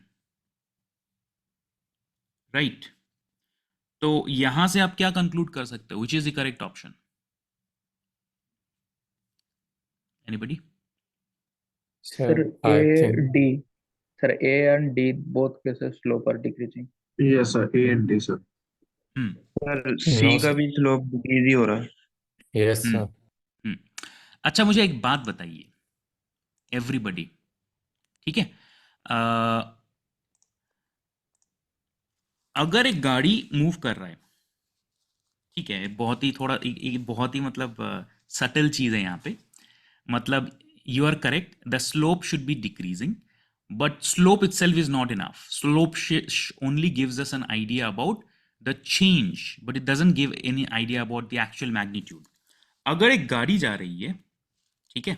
right? तो यहां से आप क्या conclude कर सकते हो? Which is the correct option? Anybody? Sir, I A, think D. Sir, A and D both cases slope are decreasing. Yes, sir, A and D, sir. Sir C No, का sir. भी slope decrease ही हो रहा है. Yes, sir. अच्छा, मुझे एक बात बताइए एवरीबडी, ठीक है? अगर एक गाड़ी मूव कर रहा है, ठीक है, बहुत ही थोड़ा बहुत ही मतलब सटल चीज है यहाँ पे. मतलब you are correct, the slope should be decreasing, but slope itself is not enough. Slope only gives us an idea about the change, but it doesn't give any idea about the actual magnitude. अगर एक गाड़ी जा रही है, ठीक है,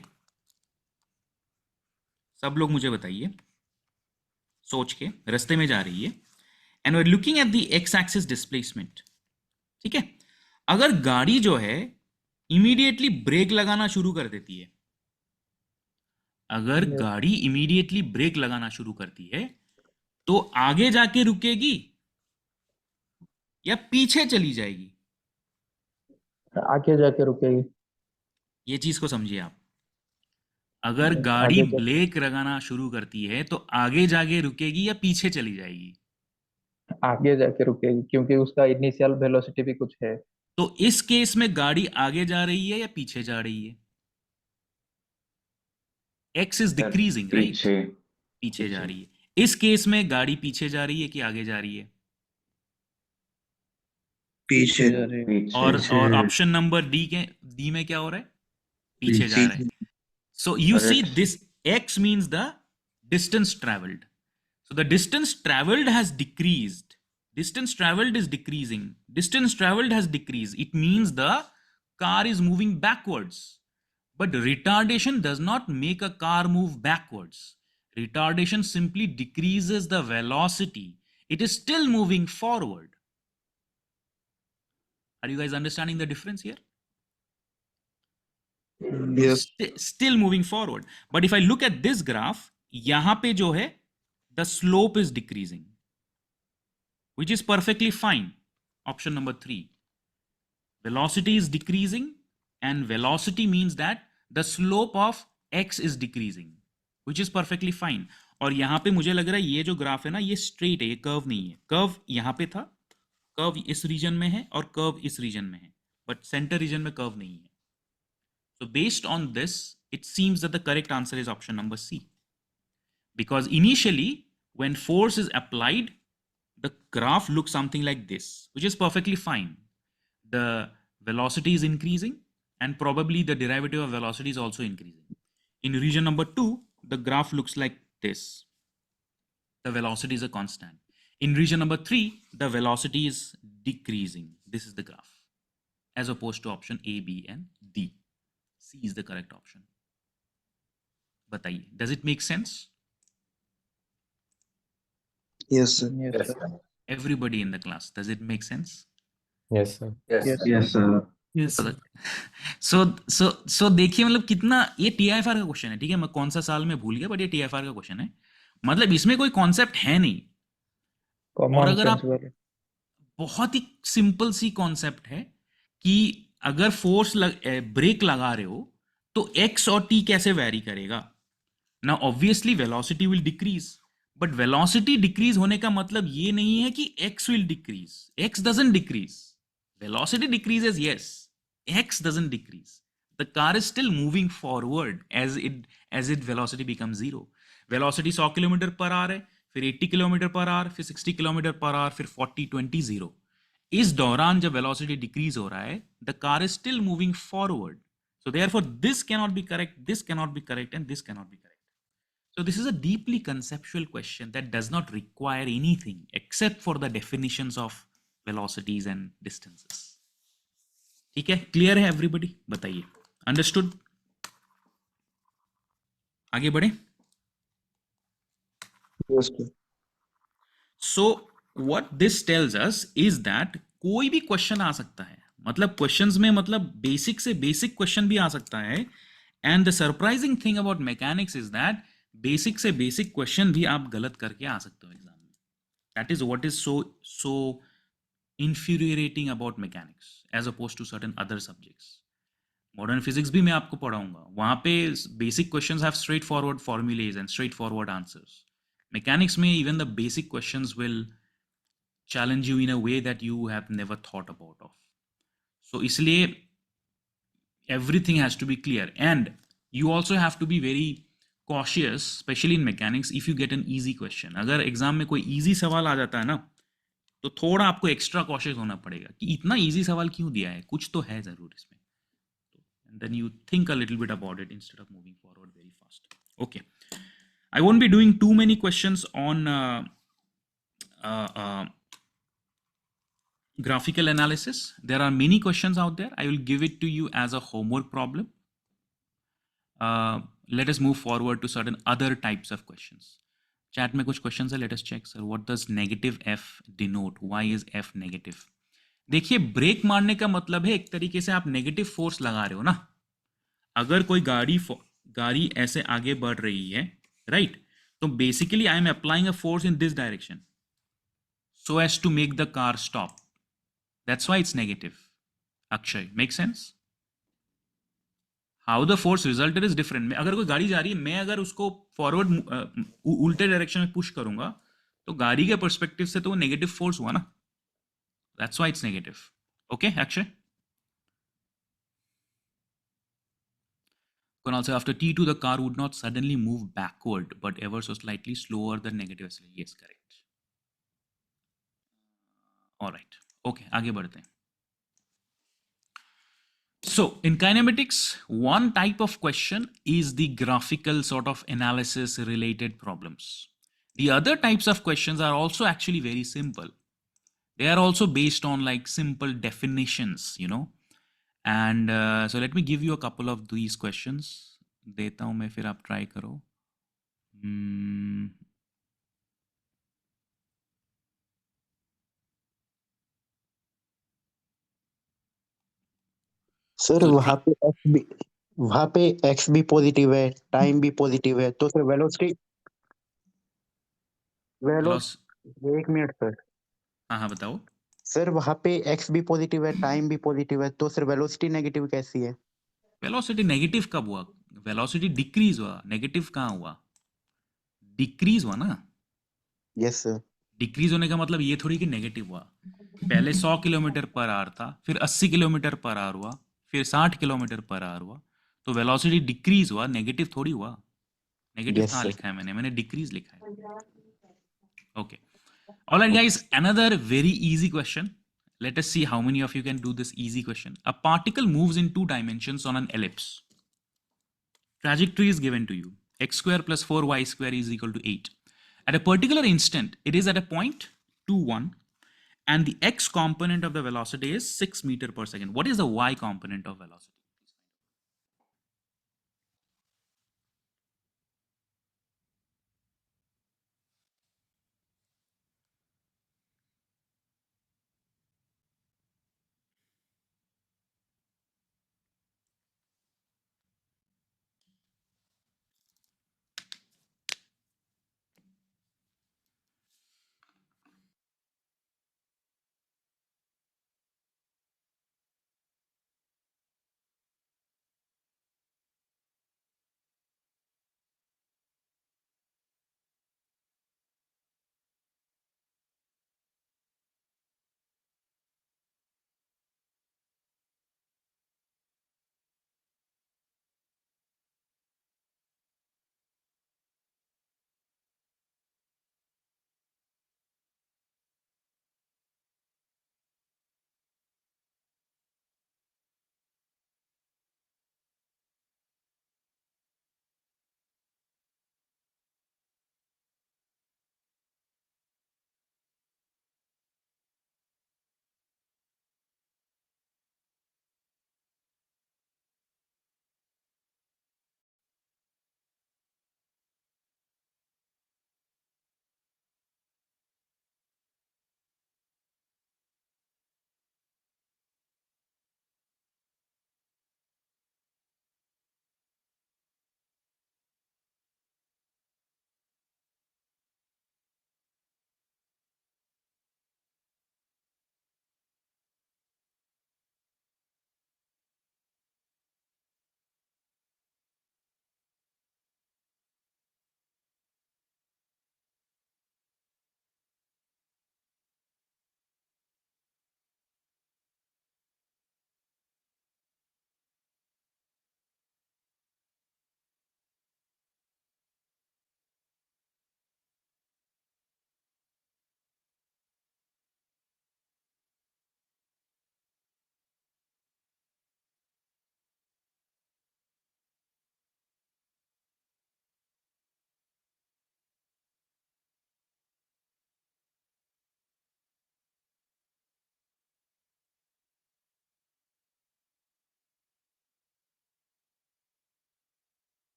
सब लोग मुझे बताइए सोच के, रास्ते में जा रही है, and we're looking at the x-axis displacement, ठीक है. अगर गाड़ी जो है इमीडिएटली ब्रेक लगाना शुरू कर देती है, अगर गाड़ी इमीडिएटली ब्रेक लगाना शुरू करती है, तो आगे जाके रुकेगी या पीछे चली जाएगी? आगे जाके रुकेगी. ये चीज को समझिए आप. अगर गाड़ी आगे ब्रेक लगाना शुरू करती है तो आगे जाके रुकेगी या पीछे चली जाएगी? आगे जाके रुकेगी क्योंकि उसका इनिशियल वेलोसिटी भी कुछ है। तो इस केस में गाड़ी आगे जा रही है या पीछे जा रही है? X is Sir, decreasing, right? पीछे पीछे जा पीछे रही है। इस केस में गाड़ी पीछे जा रही है कि आगे जा रही है? पीछे जा रही है। पीछे और ऑप्शन नंबर डी में क्या हो रहा है? पीछे जा रहा है। पीछे So you see correct this x means the distance traveled. So the distance traveled has decreased. Distance traveled is decreasing. Distance traveled has decreased. It means the car is moving backwards. But retardation does not make a car move backwards. Retardation simply decreases the velocity. It is still moving forward. Are you guys understanding the difference here? Yes Still moving forward. But if I look at this graph, यहाँ पे जो है the slope is decreasing, which is perfectly fine. Option number 3. Velocity is decreasing, and velocity means that the slope of x is decreasing, which is perfectly fine. और यहाँ पे मुझे लग रहा है ये जो ग्राफ है ना, ये स्ट्रेट है, ये कर्व नहीं है. कर्व यहाँ पे था, कर्व इस रीजन में है और कर्व इस रीजन में है, बट सेंटर रीजन में कर्व नहीं है. So based on this, it seems that the correct answer is option number C. Because initially, when force is applied, the graph looks something like this, which is perfectly fine. The velocity is increasing, and probably the derivative of velocity is also increasing. In region number 2, the graph looks like this. The velocity is a constant. In region number 3, the velocity is decreasing. This is the graph, as opposed to option A, B, and D. C is the correct option. बताइए, does it make sense? Yes sir Yes, Yes, sir. sir. Everybody in the class, does it make sense? yes sir Yes, Yes, sir. Yes, sir. So देखिए, मतलब कितना ये TIFR का question है, ठीक है? मैं कौन सा साल में भूल गया, बट ये TIFR का क्वेश्चन है. मतलब इसमें कोई कॉन्सेप्ट है नहीं. और कॉमन अगर सेंस आप वाले। बहुत ही सिंपल सी कॉन्सेप्ट है कि अगर फोर्स ब्रेक लगा रहे हो तो एक्स और टी कैसे वैरी करेगा. ना obviously velocity will decrease, but velocity decrease होने का मतलब ये नहीं है कि x will decrease. X doesn't decrease. Velocity decreases, yes. X doesn't decrease. The car is still moving forward as it velocity become zero. Velocity 100 kilometre per hour है, फिर 80 kilometre per our, फिर 60 किलोमीटर पर आवर, फिर 40 20 0. इस दौरान जब velocity decrease हो रहा है, the car is still moving forward. So therefore, this cannot be correct, this cannot be correct, and this cannot be correct. So this is a deeply conceptual question that does not require anything except for the definitions of velocities and distances. ठीक है? Clear है everybody? बताइए. Understood? आगे बढ़े. Yes sir So what this tells us is that कोई भी question आ सकता है. मतलब क्वेश्चंस में मतलब बेसिक से बेसिक क्वेश्चन भी आ सकता है. And the surprising thing about mechanics is that basic से बेसिक क्वेश्चन भी आप गलत करके आ सकते हो एग्जाम में. That is what is so infuriating about mechanics as opposed to certain other subjects. Modern physics भी मैं आपको पढ़ाऊंगा, वहां पे basic questions have straightforward formulas and straightforward answers. Mechanics में even the basic questions will challenge you in a way that you have never thought about of. So इसलिए everything has to be clear, and you also have to be very cautious, especially in mechanics, if you get an easy question. अगर exam में कोई easy सवाल आ जाता है ना, तो थोड़ा आपको एक्स्ट्रा कॉशियस होना पड़ेगा कि इतना इजी सवाल क्यों दिया है, कुछ तो है जरूर इसमें. And then you think a little bit about it instead of moving forward very fast. Okay, I won't be doing too many questions on graphical analysis. There are many questions out there. I will give it to you as a homework problem. Let us move forward to certain other types of questions. Chat में कुछ questions है. Let us check. Sir, what does negative F denote? Why is F negative? देखिए, break मारने का मतलब है एक तरीके से आप नेगेटिव फोर्स लगा रहे हो ना. अगर कोई गाड़ी ऐसे आगे बढ़ रही है, राइट, तो basically I am applying a force in this direction so as to make the car stop. That's why it's negative. Akshay, make sense? How the force resulted is different. अगर कोई गाड़ी जा रही है, मैं अगर उसको फॉरवर्ड उल्टे डायरेक्शन में पुश करूंगा, तो गाड़ी के पर्सपेक्टिव से तो वो नेगेटिव फोर्स हुआ ना. That's why it's negative. Okay Akshay. Kunal said after T2 the car would not suddenly move backward but ever so slightly slower than negative acceleration. Yes, correct. All right. Okay, आगे बढ़ते हैं. So, in kinematics, one type of question is the graphical sort of analysis related problems. The other types of questions are also actually very simple. They are also based on like simple definitions, you know. And so let me give you a couple of these questions. देता हूँ मैं, फिर आप try करो. Hmm. Sir So वहां पे x भी positive है, टाइम भी पॉजिटिव है, तो सर वेलोसिटी veloc एक मिनट सर. हाँ हाँ बताओ. सर वहां पे एक्स भी पॉजिटिव है, टाइम भी पॉजिटिव है, तो सर वेलोसिटी नेगेटिव कैसी है? वेलोसिटी नेगेटिव कब हुआ? वेलोसिटी डिक्रीज हुआ, नेगेटिव कहाँ हुआ? डिक्रीज हुआ ना. Yes sir. डिक्रीज होने का मतलब ये थोड़ी कि नेगेटिव हुआ. पहले 100 किलोमीटर पर आवर था, फिर 80 किलोमीटर पर आवर हुआ, फिर 60 किलोमीटर पर आवर हुआ. तो वेलोसिटी डिक्रीज हुआ, नेगेटिव थोड़ी हुआ. नेगेटिव यस कहाँ सर. लिखा है मैंने डिक्रीज लिखा है. Okay. Alright guys, another very easy question. Let us see how many of you can do this easy question. A particle moves in 2 dimensions on an ellipse. Trajectory is given to you. X square plus 4y square is equal to 8. At a particular instant, it is at a point 2, 1, and the x component of the velocity is 6 meter per second. What is the y component of velocity?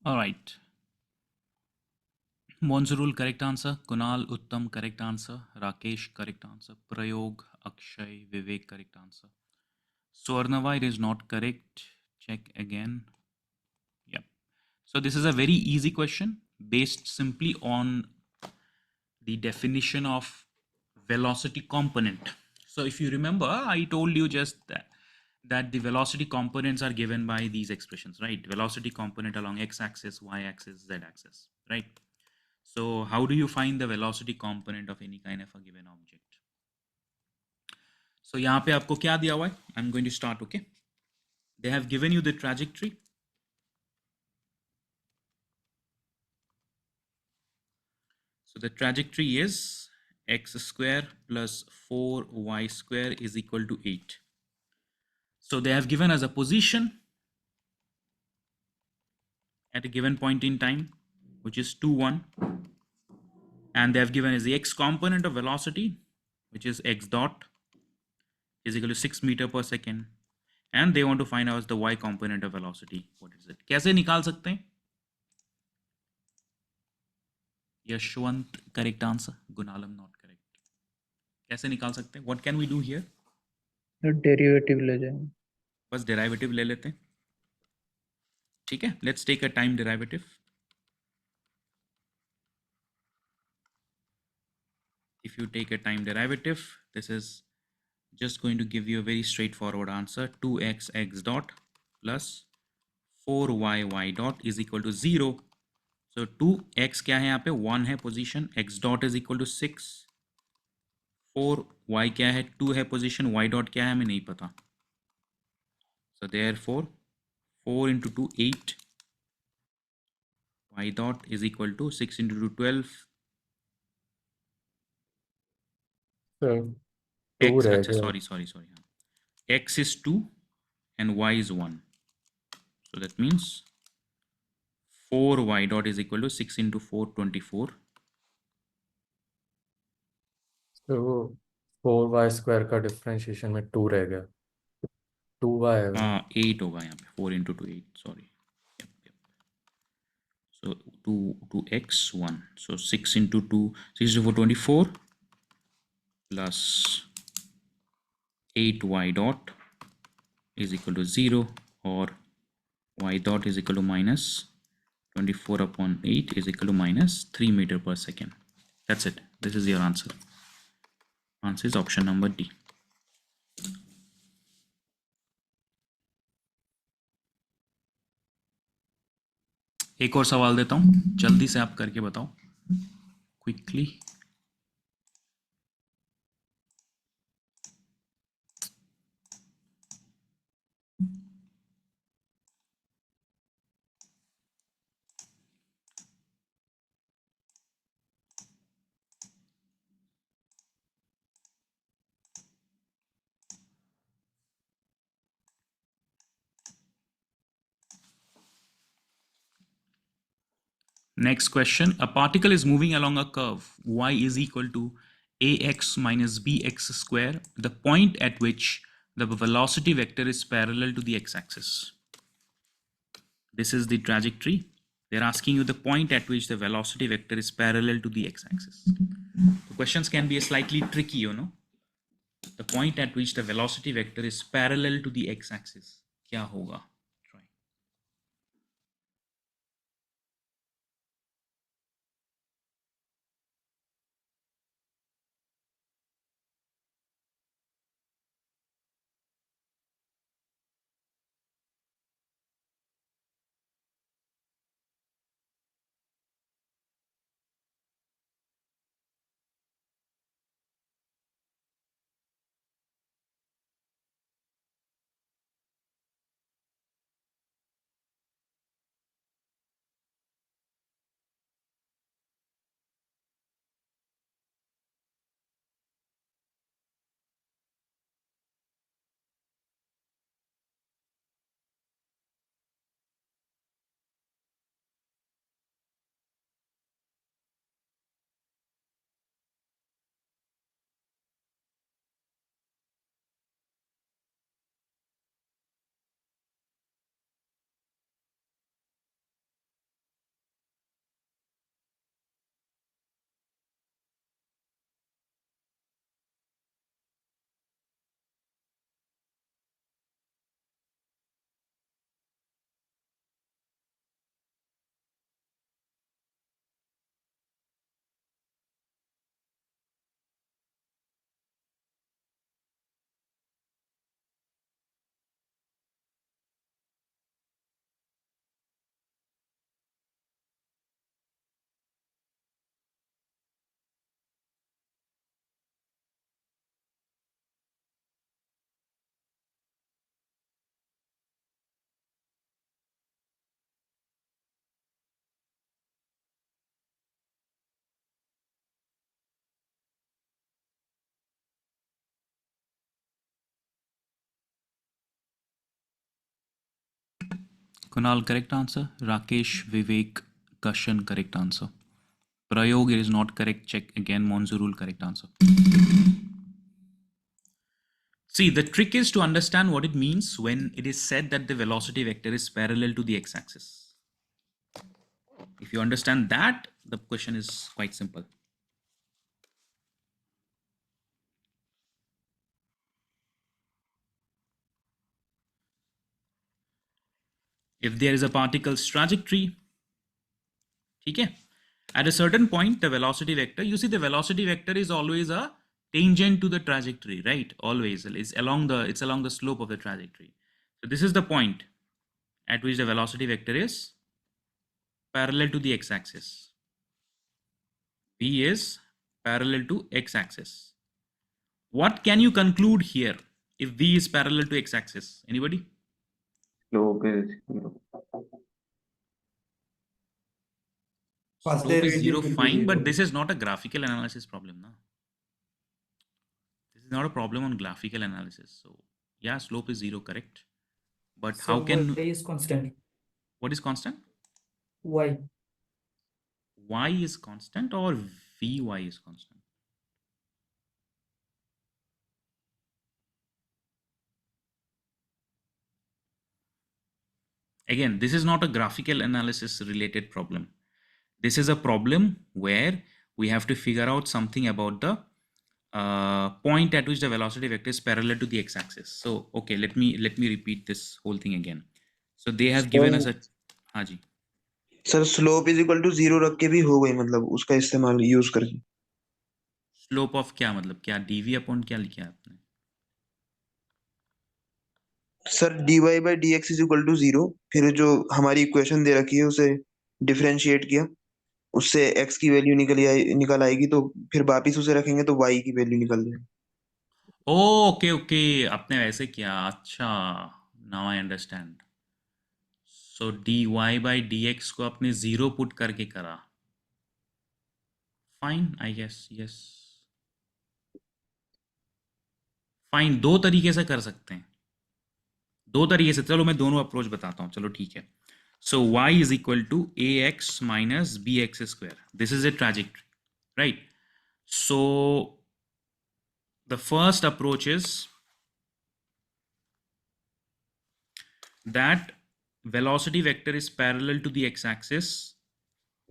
All right. Monzurul, correct answer. Kunal, Uttam, correct answer. Rakesh, correct answer. Prayog, Akshay, Vivek, correct answer. Swarnava, it is not correct. Check again. Yep. So this is a very easy question based simply on the definition of velocity component. So if you remember, I told you just that the velocity components are given by these expressions, right? Velocity component along x-axis, y-axis, z-axis, right? So how do you find the velocity component of any kind of a given object? So यहाँ पे आपको क्या दिया हुआ है? I'm going to start, okay? They have given you the trajectory. So the trajectory is x square plus 4y square is equal to 8. So they have given us a position at a given point in time, which is 2, 1. And they have given us the x component of velocity, which is x dot is equal to 6 meter per second. And they want to find out the y component of velocity. What is it? कैसे निकाल सकते हैं? Yashwant, correct answer. Gunalam, not correct. कैसे निकाल सकते हैं? What can we do here? Derivative ले जाएंगे. बस डेरिवेटिव ले लेते हैं. ठीक है? Let's take a time derivative. If you take a time derivative, this is just going to give you a very straightforward answer. 2x x dot plus 4y y dot is equal to 0. So 2x क्या है यहाँ पे? 1 है position. X dot is equal to 6. 4y क्या है? 2 है position. Y dot क्या है? हमें नहीं पता. So therefore 4 into 2 8. Y dot is equal to 6 into 2 12. So X, रह अच्छा, गया. sorry. X is 2 and y is 1. So that means 4y dot is equal to 6 into 4 24. So 4y square का differentiation में 2 रह गया. 2y है. 8 होगा यहाँ पे. 4 into 2 8, sorry. Yep. So 2x 1. So 6 into 2 6 into 4 24 plus 8y dot is equal to 0, or y dot is equal to minus 24 upon 8 is equal to minus 3 meter per second. That's it. This is your answer. Answer is option number D. एक और सवाल देता हूं, जल्दी से आप करके बताओ, quickly. Next question. A particle is moving along a curve y is equal to ax minus bx square, the point at which the velocity vector is parallel to the x-axis. This is the trajectory. They're asking you the point at which the velocity vector is parallel to the x-axis. The questions can be slightly tricky, you know. The point at which the velocity vector is parallel to the x-axis. क्या होगा? Kunal, correct answer. Rakesh, Vivek, Kashan, correct answer. Prayog, it is not correct. Check again. Monzurul, correct answer. See, the trick is to understand what it means when it is said that the velocity vector is parallel to the x-axis. If you understand that, the question is quite simple. If there is a particle's trajectory, okay, at a certain point, the velocity vector, you see the velocity vector is always a tangent to the trajectory, right? Always, it's along the slope of the trajectory. So this is the point at which the velocity vector is parallel to the x-axis. V is parallel to x-axis. What can you conclude here if V is parallel to x-axis? Anybody? Slope is 0. First Slope is derivative 0, will be fine, but 0. this is not a graphical analysis problem, no? This is not a problem on graphical analysis. So yeah, slope is 0, correct. But So how can, y is constant? what is constant? Y. Y is constant or Vy is constant? Again, this is not a graphical analysis related problem. This is a problem where we have to figure out something about the point at which the velocity vector is parallel to the x-axis. So, okay, let me repeat this whole thing again. So they have given us a, हाँ जी, sir slope is equal to 0 रख के भी हो गई, मतलब उसका इस्तेमाल यूज करके। स्लोप ऑफ क्या मतलब, क्या dv अपॉन क्या लिखा है आपने? Sir dy by dx is equal to 0, फिर जो हमारी इक्वेशन दे रखी है उसे डिफरेंशिएट किया, उससे x की वैल्यू निकल आएगी, तो फिर वापिस उसे रखेंगे तो y की वैल्यू निकल जाएगी। ओके ओके, आपने वैसे किया, अच्छा, now I understand. So dy by dx को आपने 0 पुट करके करा. Fine, I guess, yes fine. दो तरीके से कर सकते हैं, दो तरीके से. चलो मैं दोनों अप्रोच बताता हूँ, चलो ठीक है. So y is equal to ax minus bx square. This is a trajectory, right? So the first approach is that velocity vector is parallel to the x-axis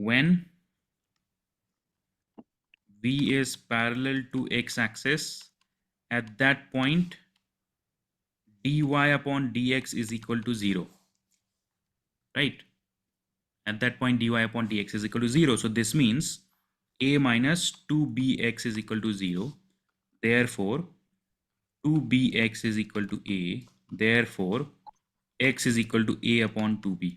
when v is parallel to x-axis. At that point dy upon dx is equal to 0, right? At that point dy upon dx is equal to 0. So this means a minus 2bx is equal to 0. Therefore 2bx is equal to a. Therefore x is equal to a upon 2b.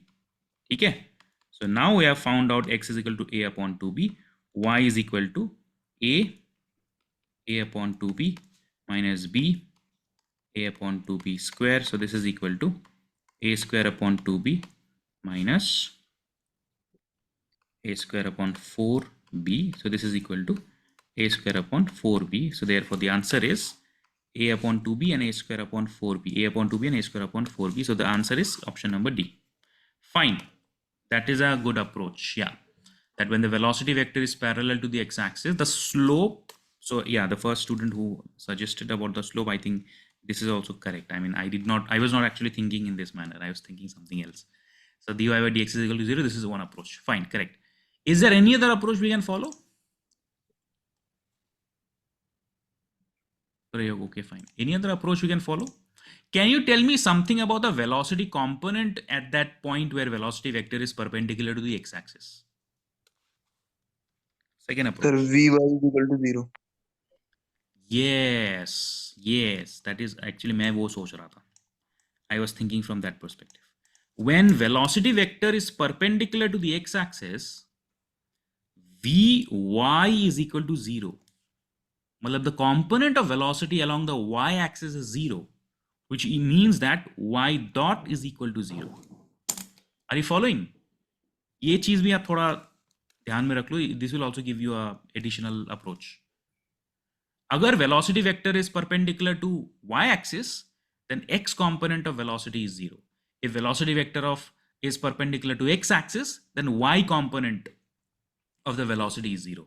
Okay, so now we have found out x is equal to a upon 2b. Y is equal to a upon 2b minus b, a upon 2b square. So this is equal to a square upon 2b minus a square upon 4b. So this is equal to a square upon 4b. So therefore the answer is a upon 2b and a square upon 4b. A upon 2b and a square upon 4b. So the answer is option number D. Fine. That is a good approach. Yeah. That when the velocity vector is parallel to the x-axis, the slope. So yeah, the first student who suggested about the slope, I think this is also correct. I mean, I was not actually thinking in this manner. I was thinking something else. So dy by dx is equal to 0. This is one approach. Fine. Correct. Is there any other approach we can follow? Okay, fine. Any other approach we can follow? Can you tell me something about the velocity component at that point where velocity vector is perpendicular to the x-axis? Second sir approach. vy is equal to 0. Yes, that is actually मैं वो सोच रहा था. I was thinking from that perspective. When velocity vector is perpendicular to the x-axis, vy is equal to 0. मतलब the component of velocity along the y-axis is 0, which means that y dot is equal to 0. Are you following? ये चीज भी आप थोड़ा ध्यान में रख लो. This will also give you a additional approach. अगर velocity vector is perpendicular to y-axis, then x component of velocity is 0. If velocity vector of is perpendicular to x-axis, then y component of the velocity is 0.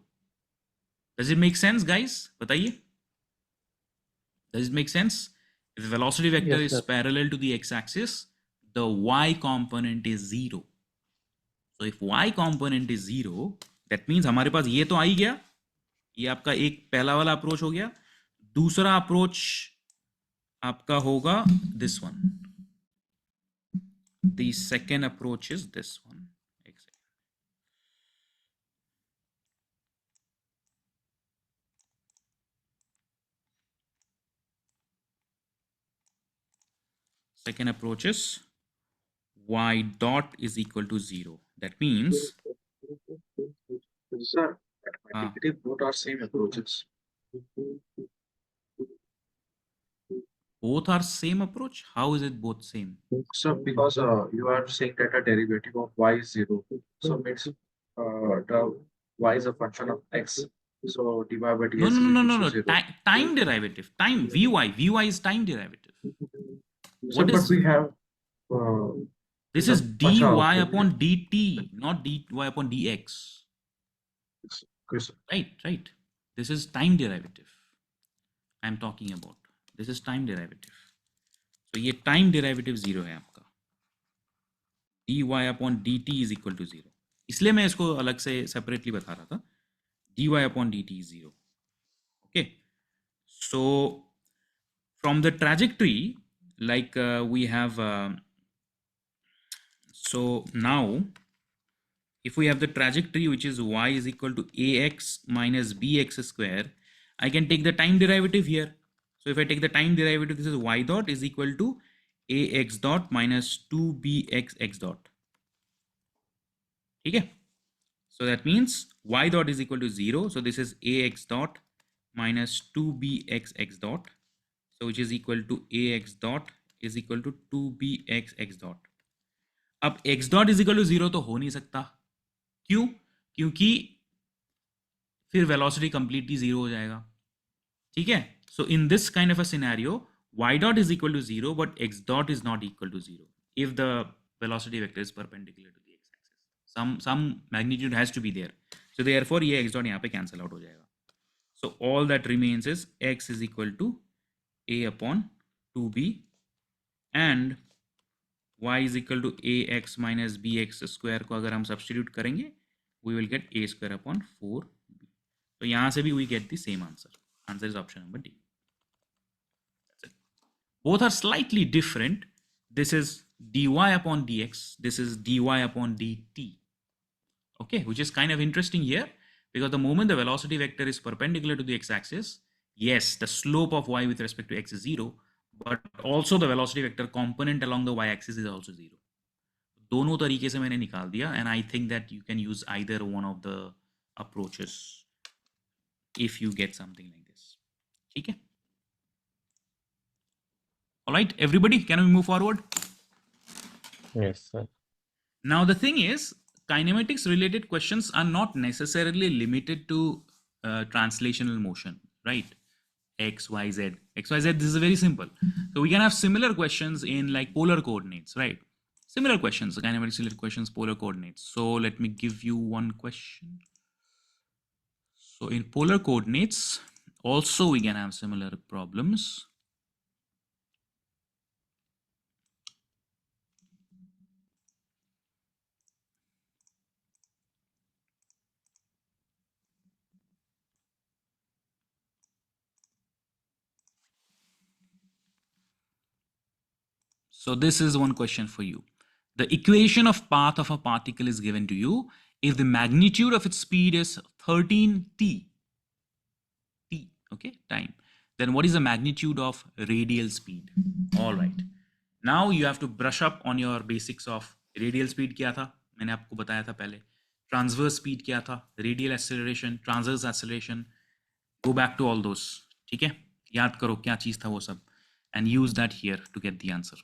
Does it make sense, guys? बताइए. Does it make sense? If the velocity vector Yes, is sir. parallel to the x-axis, the y component is 0. So if y component is 0, that means हमारे पास ये तो आ ही गया. ये आपका एक पहला वाला अप्रोच हो गया. दूसरा अप्रोच आपका होगा this one. The second approach is this one. Second approach is y dot is equal to 0. That means Sir, mathematically both are same approaches. both are same approach. How is it both same? So because you are saying that a derivative of y is 0, so means the y is a function of x. So dy by No, dx no, is no, no, equal no, to no. 0. Time derivative. Time vy is time derivative. So, What but is we have uh, this? the Is dy okay, upon dt, not dy upon dx. okay, sir. Right. This is time derivative I'm talking about. This is time derivative. So ये time derivative 0 है आपका. dy upon dt is equal to 0. इसलिए मैं इसको अलग से separately बता रहा था. dy upon dt is 0. Okay. So from the trajectory, like we have, so now if we have the trajectory which is y is equal to ax minus bx square, I can take the time derivative here. So if I take the time derivative, this is y dot is equal to ax dot minus 2bx x dot. Okay. So that means y dot is equal to 0. So this is ax dot minus 2bx x dot. So which is equal to ax dot is equal to 2bx x dot. अब x dot is equal to 0 तो हो नहीं सकता. क्यों? क्योंकि फिर velocity completely 0 हो जाएगा. ठीक है. So in this kind of a scenario, y dot is equal to 0, but x dot is not equal to 0 if the velocity vector is perpendicular to the x-axis. Some magnitude has to be there. So therefore ये x dot यहाँ पे cancel out हो जाएगा. So all that remains is x is equal to a upon 2b and y is equal to ax minus bx square को अगर हम substitute करेंगे, we will get a square upon 4b. तो यहाँ से भी we get the same answer. Answer is option number D. That's it. Both are slightly different. This is dy upon dx. This is dy upon dt. Okay, which is kind of interesting here because the moment the velocity vector is perpendicular to the x-axis, yes, the slope of y with respect to x is 0, but also the velocity vector component along the y-axis is also 0. दोनों तरीके से मैंने निकाल दिया and I think that you can use either one of the approaches if you get something like this. ठीक है? All right, everybody, can we move forward? Yes, sir. Now the thing is, kinematics related questions are not necessarily limited to translational motion, right? X, Y, Z. X, Y, Z, this is very simple. So we can have similar questions in like polar coordinates, right? Similar questions, kinematics related questions, polar coordinates. So let me give you one question. So in polar coordinates, also we can have similar problems. So this is one question for you. The equation of path of a particle is given to you if the magnitude of its speed is 13t, okay, time. Then what is the magnitude of radial speed? All right. Now you have to brush up on your basics of radial speed क्या था? मैंने आपको बताया था पहले. Transverse speed क्या था? Radial acceleration, transverse acceleration. Go back to all those. ठीक है? याद करो क्या चीज था वो सब. And use that here to get the answer.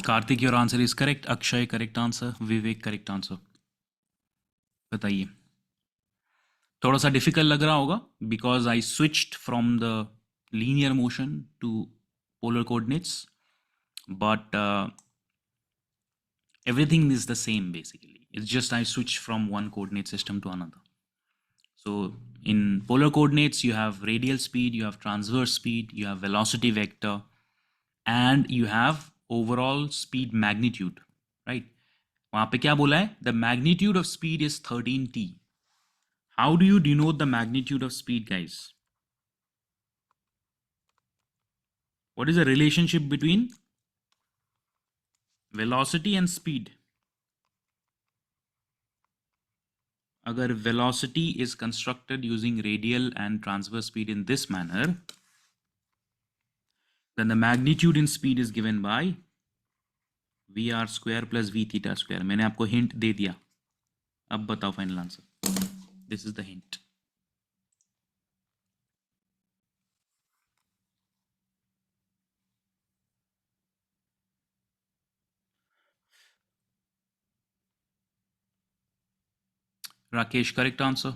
Karthik, your answer is correct. Akshay, correct answer. Vivek, correct answer. बताइए. थोड़ा सा डिफिकल्ट लग रहा होगा because I switched from the linear motion to polar coordinates, but everything is the same basically. It's just I switched from one coordinate system to another. So in polar coordinates, you have radial speed, you have transverse speed, you have velocity vector, and you have overall speed magnitude, right? वहाँ पे क्या बोला है? The magnitude of speed is 13t. How do you denote the magnitude of speed, guys? What is the relationship between velocity and speed? Agar velocity is constructed using radial and transverse speed in this manner, then the magnitude in speed is given by vr square plus v theta square. मैंने आपको hint दे दिया. अब बताओ final answer. This is the hint. Rakesh, correct answer.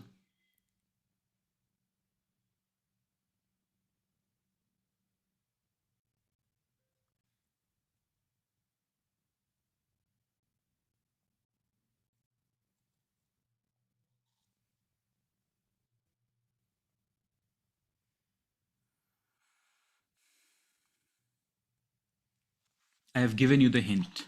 I have given you the hint.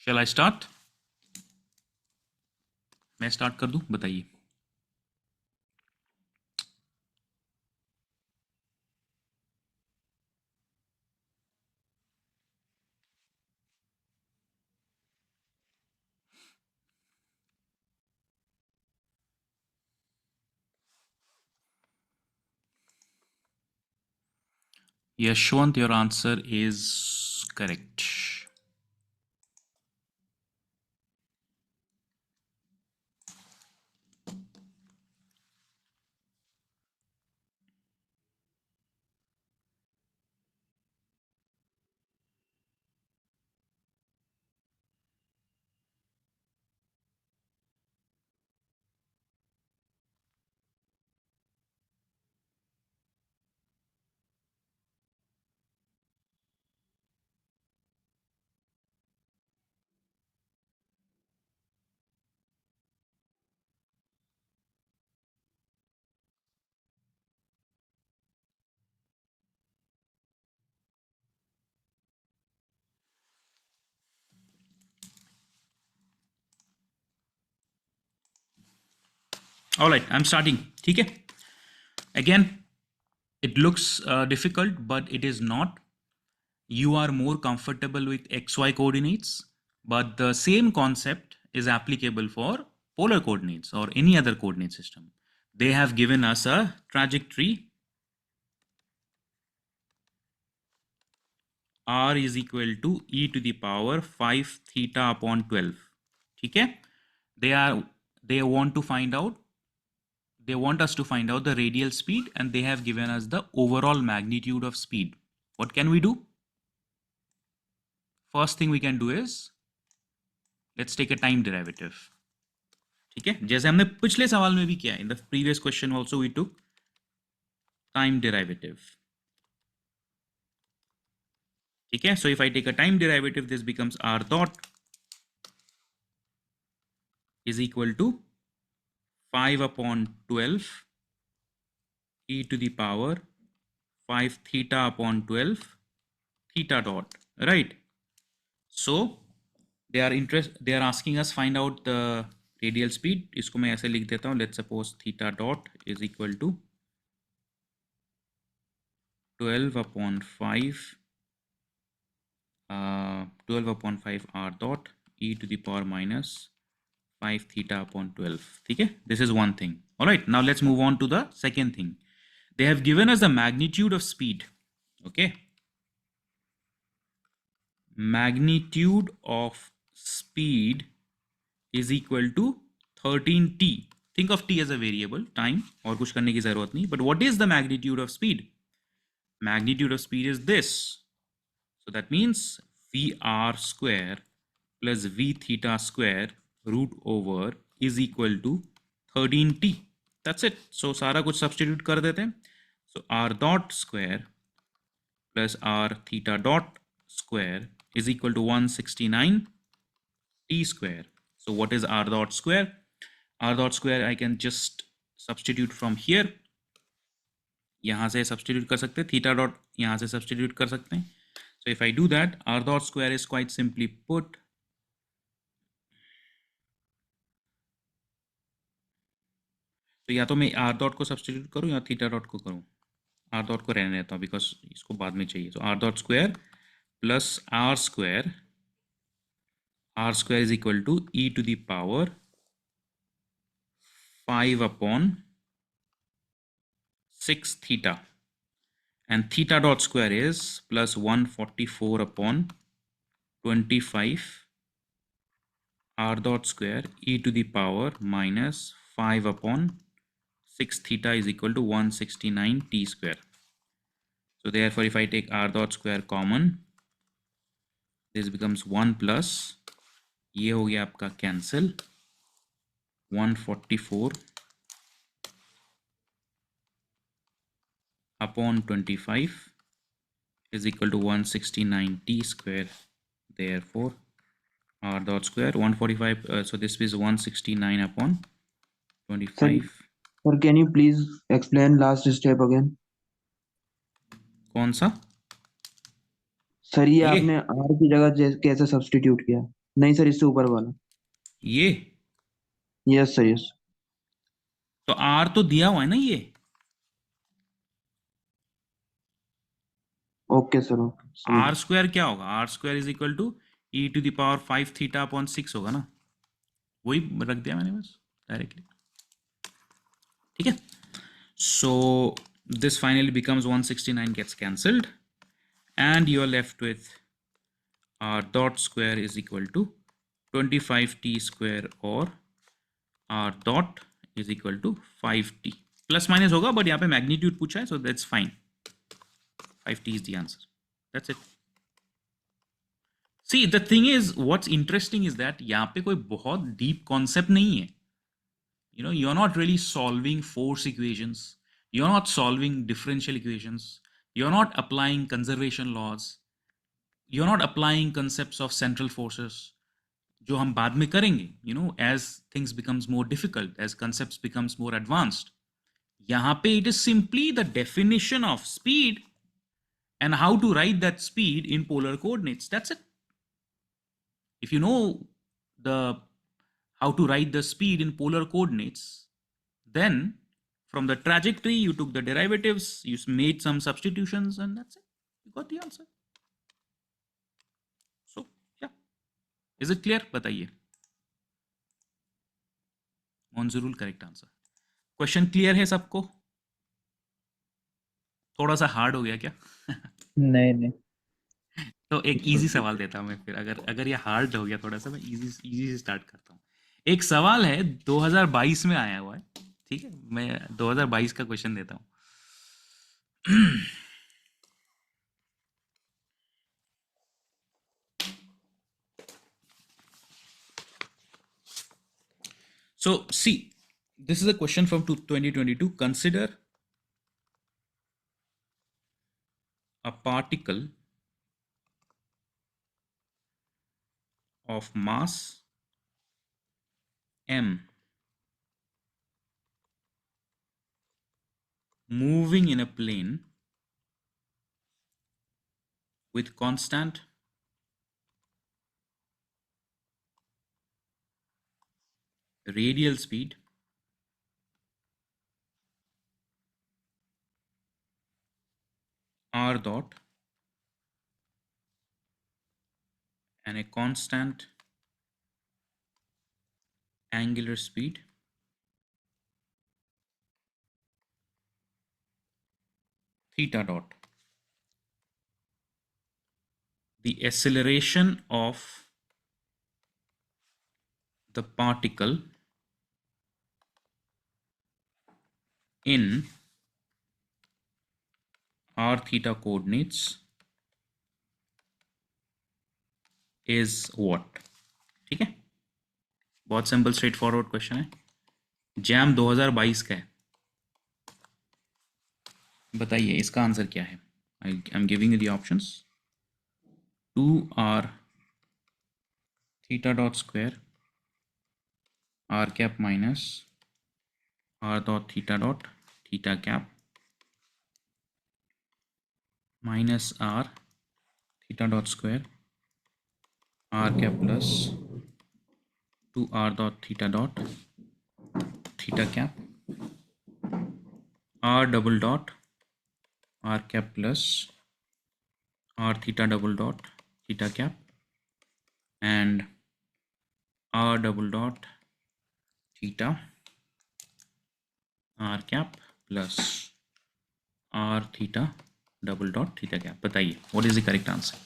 Shall I start? मैं start कर दूं? बताइए. Yashwant, your answer is correct. All right, I'm starting. ठीक है. Again, it looks difficult, but it is not. You are more comfortable with XY coordinates, but the same concept is applicable for polar coordinates or any other coordinate system. They have given us a trajectory r is equal to e to the power 5 theta upon 12. ठीक है. They want us to find out the radial speed, and they have given us the overall magnitude of speed. What can we do? First thing we can do is let's take a time derivative. ठीक है. जैसे हमने पिछले सवाल में भी किया. In the previous question also we took time derivative. ठीक है. So if I take a time derivative, this becomes r dot is equal to 5 upon 12 e to the power 5 theta upon 12 theta dot, right? So they are asking us find out the radial speed. इसको मैं ऐसे लिख देता हूँ. Let's suppose theta dot is equal to 12 upon 5 12 upon 5 r dot e to the power minus 5 theta upon 12. ठीक है? This is one thing. All right, now let's move on to the second thing. They have given us the magnitude of speed. Okay, magnitude of speed is equal to 13t. Think of t as a variable, time, और कुछ करने की जरूरत नहीं. But what is the magnitude of speed? Magnitude of speed is this. So that means vr square plus v theta square root over is equal to 13t. That's it. So सारा कुछ substitute कर देते हैं. So r dot square plus r theta dot square is equal to 169 t square. So what is r dot square? R dot square I can just substitute from here. यहाँ से substitute कर सकते हैं. Theta dot यहाँ से substitute कर सकते हैं. So if I do that, r dot square is quite simply put तो या तो मैं r dot को substitute करूँ या theta dot को करूँ. R dot को रहने देता हूँ because इसको बाद में चाहिए. So r dot square plus r square is equal to e to the power 5 upon 6 theta, and theta dot square is plus 144 upon 25 r dot square e to the power minus 5 upon 6 theta is equal to 169 t square. So therefore if I take r dot square common, this becomes 1 plus ये हो गया आपका cancel 144 upon 25 is equal to 169 t square. Therefore r dot square 145 so this is 169 upon 25. Sir, can you please explain last step again? कौन सा? Sir ये ये? आपने r की जगह कैसे सब्स्टिट्यूट किया? नहीं सर, इससे ऊपर वाला. ये यस सर, यस. तो r तो दिया हुआ है ना ये. Okay sir, okay. r square क्या होगा? r square is equal to e to the power 5 theta upon 6 होगा ना. वही रख दिया मैंने बस डायरेक्टली. ठीक है. सो this finally becomes 169 gets cancelled and you are left with r dot square is equal to 25t square or r dot is equal to 5t. Plus minus होगा बट यहाँ पे मैग्नीट्यूड पूछा है, so that's fine. 5t is the answer. That's it. See, the thing is, what's interesting is that यहाँ पे कोई बहुत deep concept नहीं है. You know, you're not really solving force equations. You're not solving differential equations. You're not applying conservation laws. You're not applying concepts of central forces, जो हम बाद में करेंगे, you know, as things becomes more difficult, as concepts becomes more advanced. यहाँ पे it is simply the definition of speed and how to write that speed in polar coordinates. That's it. If you know how to write the speed in polar coordinates, then from the trajectory you took the derivatives, you made some substitutions, and that's it. You got the answer. So yeah, is it clear? बताइए. Monzurul correct answer. Question clear है सबको? थोड़ा सा hard हो गया क्या? नहीं नहीं. तो एक इजी सवाल देता हूँ मैं फिर. अगर ये हार्ड हो गया थोड़ा सा, मैं इजी से स्टार्ट करता हूँ. एक सवाल है 2022 में आया हुआ है. ठीक है, मैं 2022 का क्वेश्चन देता हूँ. So see, this is a question from 2022. Consider a particle of mass m moving in a plane with constant radial speed r dot and a constant angular speed theta dot. The acceleration of the particle in r theta coordinates is what? ठीक है, बहुत simple straight forward question है, jam 2022 का है, बताइए इसका answer क्या है? I am giving you the options. 2r theta dot square r cap minus r dot theta cap minus r theta dot square r cap plus 2r dot theta cap r double dot r cap plus r theta double dot theta cap and r double dot theta r cap plus r theta double dot theta cap. बताइए what is the correct answer?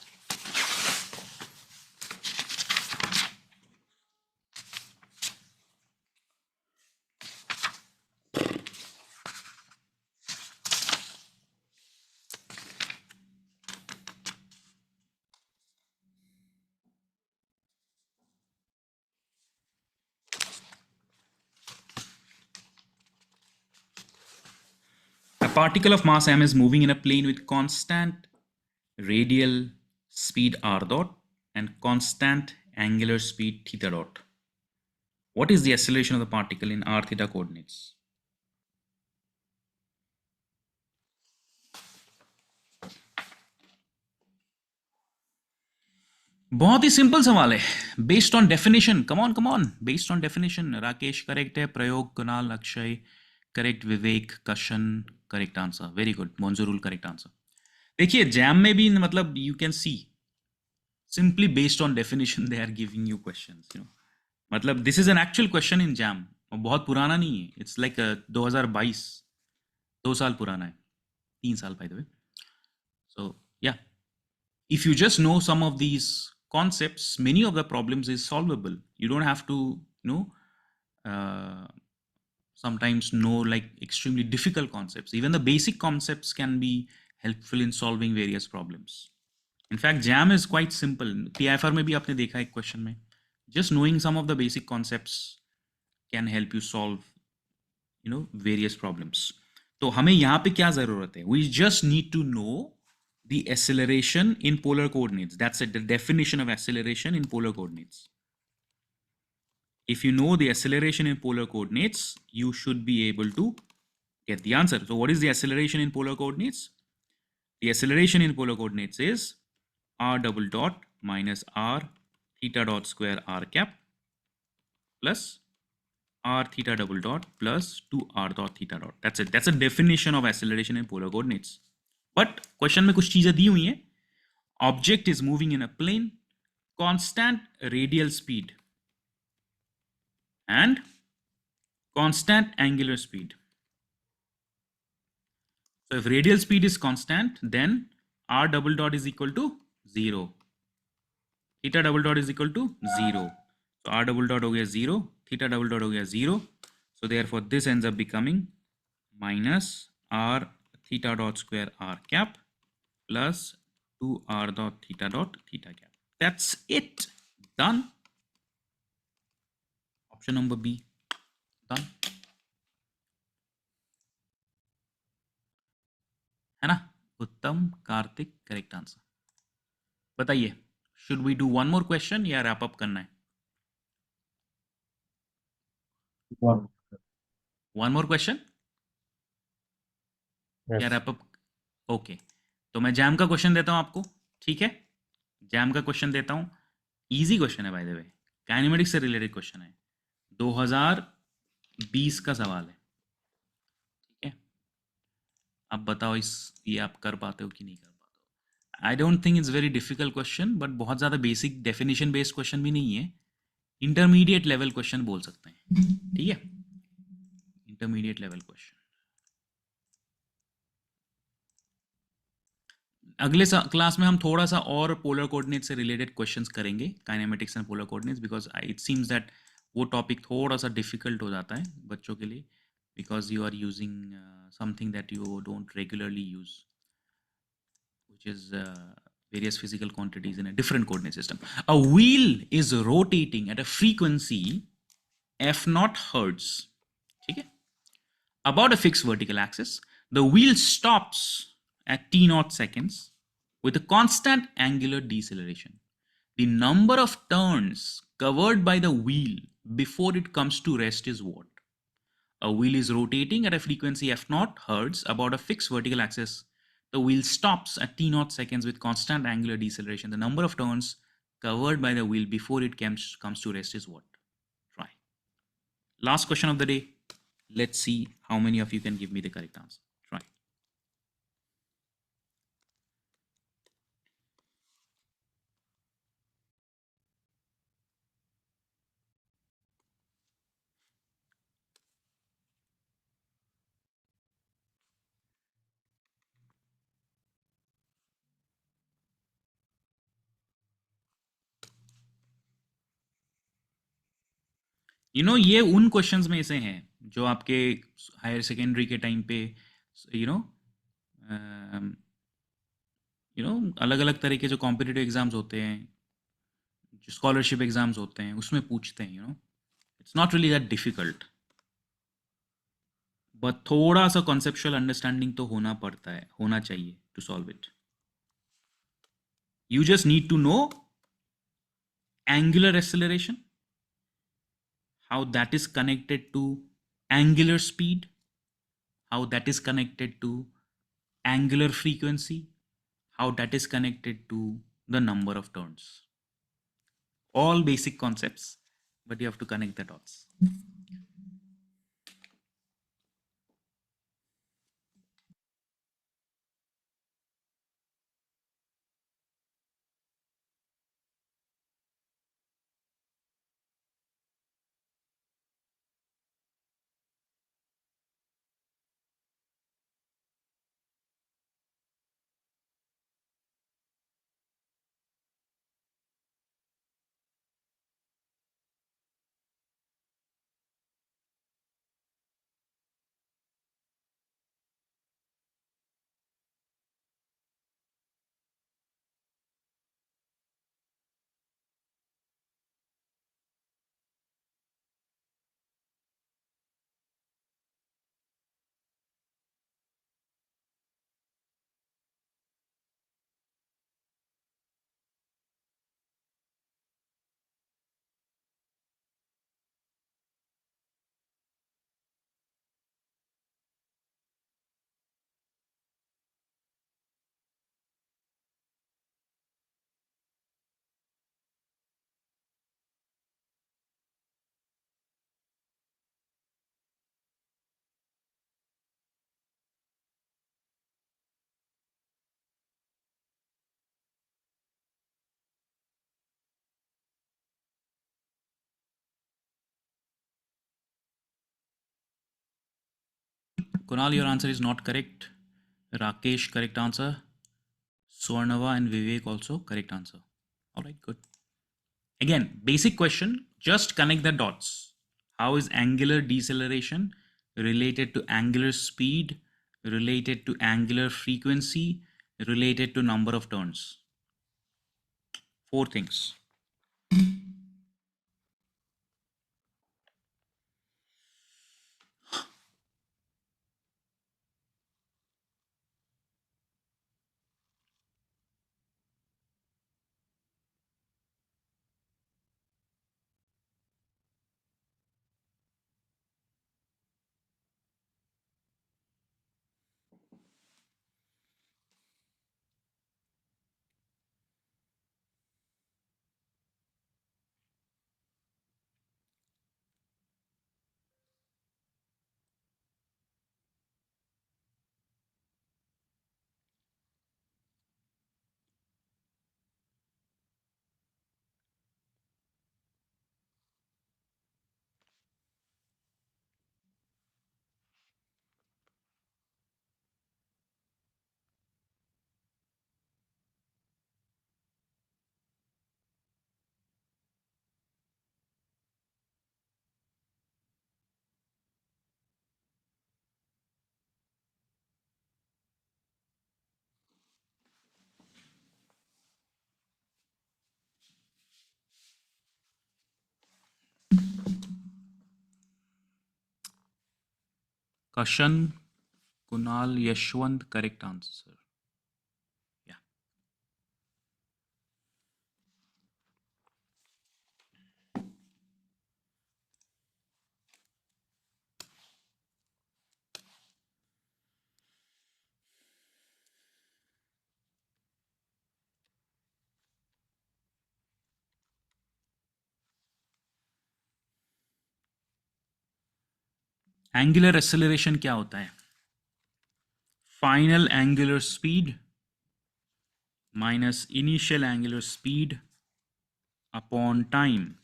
A particle of mass m is moving in a plane with constant radial speed r dot and constant angular speed theta dot. What is the acceleration of the particle in r theta coordinates? बहुत ही simple सवाल है, based on definition. Come on, based on definition. Rakesh correct है, प्रयोग Kunal, Akshay correct, Vivek, Kashan correct answer, very good, Manjurul correct answer. देखिए JAM में भी मतलब you can see simply based on definition they are giving you questions, you know, मतलब this is an actual question in JAM, और बहुत पुराना नहीं है, इट्स लाइक 2022, 2 साल पुराना है, 3 साल बाय द वे. सो या, if you just know some of these concepts, many of the problems is solvable. You don't have to, you know, sometimes know like extremely difficult concepts. Even the basic concepts can be helpful in solving various problems. In fact, JAM is quite simple. PIFR में भी आपने देखा एक question में, just knowing some of the basic concepts can help you solve, you know, various problems. तो हमें यहाँ पे क्या जरूरत है? We just need to know the acceleration in polar coordinates. That's it, the definition of acceleration in polar coordinates. If you know the acceleration in polar coordinates, you should be able to get the answer. So what is the acceleration in polar coordinates? The acceleration in polar coordinates is r double dot minus r theta dot square r cap plus r theta double dot plus 2r dot theta dot. That's it. That's a definition of acceleration in polar coordinates. But question में कुछ चीजें दी हुई हैं. Object is moving in a plane, constant radial speed and constant angular speed. So if radial speed is constant, then r double dot is equal to 0, theta double dot is equal to 0. So r double dot हो गया 0, theta double dot हो गया 0. So therefore this ends up becoming minus r theta dot square r cap plus 2r dot theta cap. That's it. Done. Option number B. Done. है ना? उत्तम, Kartik, correct answer. बताइए, should we do one more question या wrap up करना है? One more question? Yes. या wrap up? Okay, तो मैं जैम का क्वेश्चन देता हूं आपको, ठीक है? जैम का क्वेश्चन देता हूं, इजी क्वेश्चन है बाय द वे, काइनेमेटिक्स से रिलेटेड क्वेश्चन है, 2020 का सवाल है, ठीक है? अब बताओ ये आप कर पाते हो कि नहीं कर पाते? I don't think it's very difficult question, but बहुत ज़्यादा बेसिक डेफिनेशन बेस्ड क्वेश्चन भी नहीं है. इंटरमीडिएट लेवल क्वेश्चन बोल सकते हैं. ठीक है, इंटरमीडिएट लेवल क्वेश्चन. अगले क्लास में हम थोड़ा सा और पोलर कोऑर्डिनेट से रिलेटेड क्वेश्चंस करेंगे, kinematics and polar coordinates, because it seems that वो टॉपिक थोड़ा सा डिफिकल्ट हो जाता है बच्चों के लिए, because you are using something that you don't regularly use, which is various physical quantities in a different coordinate system. A wheel is rotating at a frequency f naught hertz. ठीक है? About a fixed vertical axis. The wheel stops at t naught seconds with a constant angular deceleration. The number of turns covered by the wheel before it comes to rest is what? A wheel is rotating at a frequency f naught hertz about a fixed vertical axis. The wheel stops at t naught seconds with constant angular deceleration. The number of turns covered by the wheel before it comes to rest is what? Try. Last question of the day. Let's see how many of you can give me the correct answer. Try. ये उन questions में से हैं जो आपके higher secondary के time पे you know अलग अलग तरह के जो कॉम्पिटिटिव एग्जाम्स होते हैं, जो स्कॉलरशिप एग्जाम्स होते हैं, उसमें पूछते हैं. It's not really that difficult, but थोड़ा सा कॉन्सेप्चुअल अंडरस्टैंडिंग तो होना चाहिए to solve it. You just need to know angular acceleration, how that is connected to angular speed, how that is connected to angular frequency, how that is connected to the number of turns. All basic concepts, but you have to connect the dots. Kunal, your answer is not correct. Rakesh, correct answer. Swarnava and Vivek also correct answer. All right, good. Again, basic question, just connect the dots. How is angular deceleration related to angular speed, related to angular frequency, related to number of turns? 4 things. Kashan, Kunal, Yashwant, correct answer. Yeah. Angular acceleration क्या होता है? Final angular speed minus initial angular speed upon time.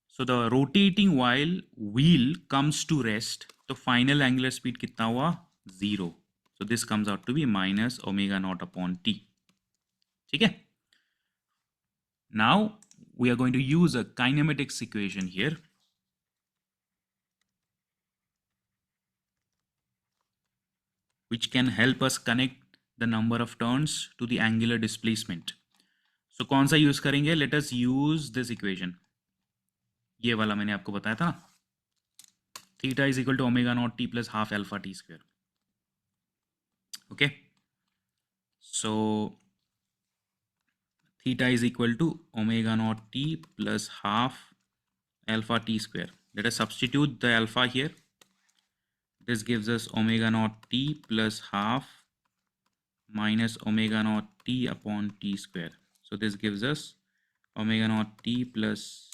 So the rotating while wheel comes to rest, तो final angular speed कितना हुआ? 0. So this comes out to be minus omega naught upon t. ठीक है? Now we are going to use a kinematics equation here. Which can help us connect the number of turns to the angular displacement. So कौन सा use करेंगे? Let us use this equation. ये वाला मैंने आपको बताया था. Theta is equal to omega naught t plus half alpha t square. Okay. So theta is equal to omega naught t plus half alpha t square. Let us substitute the alpha here. This gives us omega naught t plus half minus omega naught t upon t square. So this gives us omega naught t plus,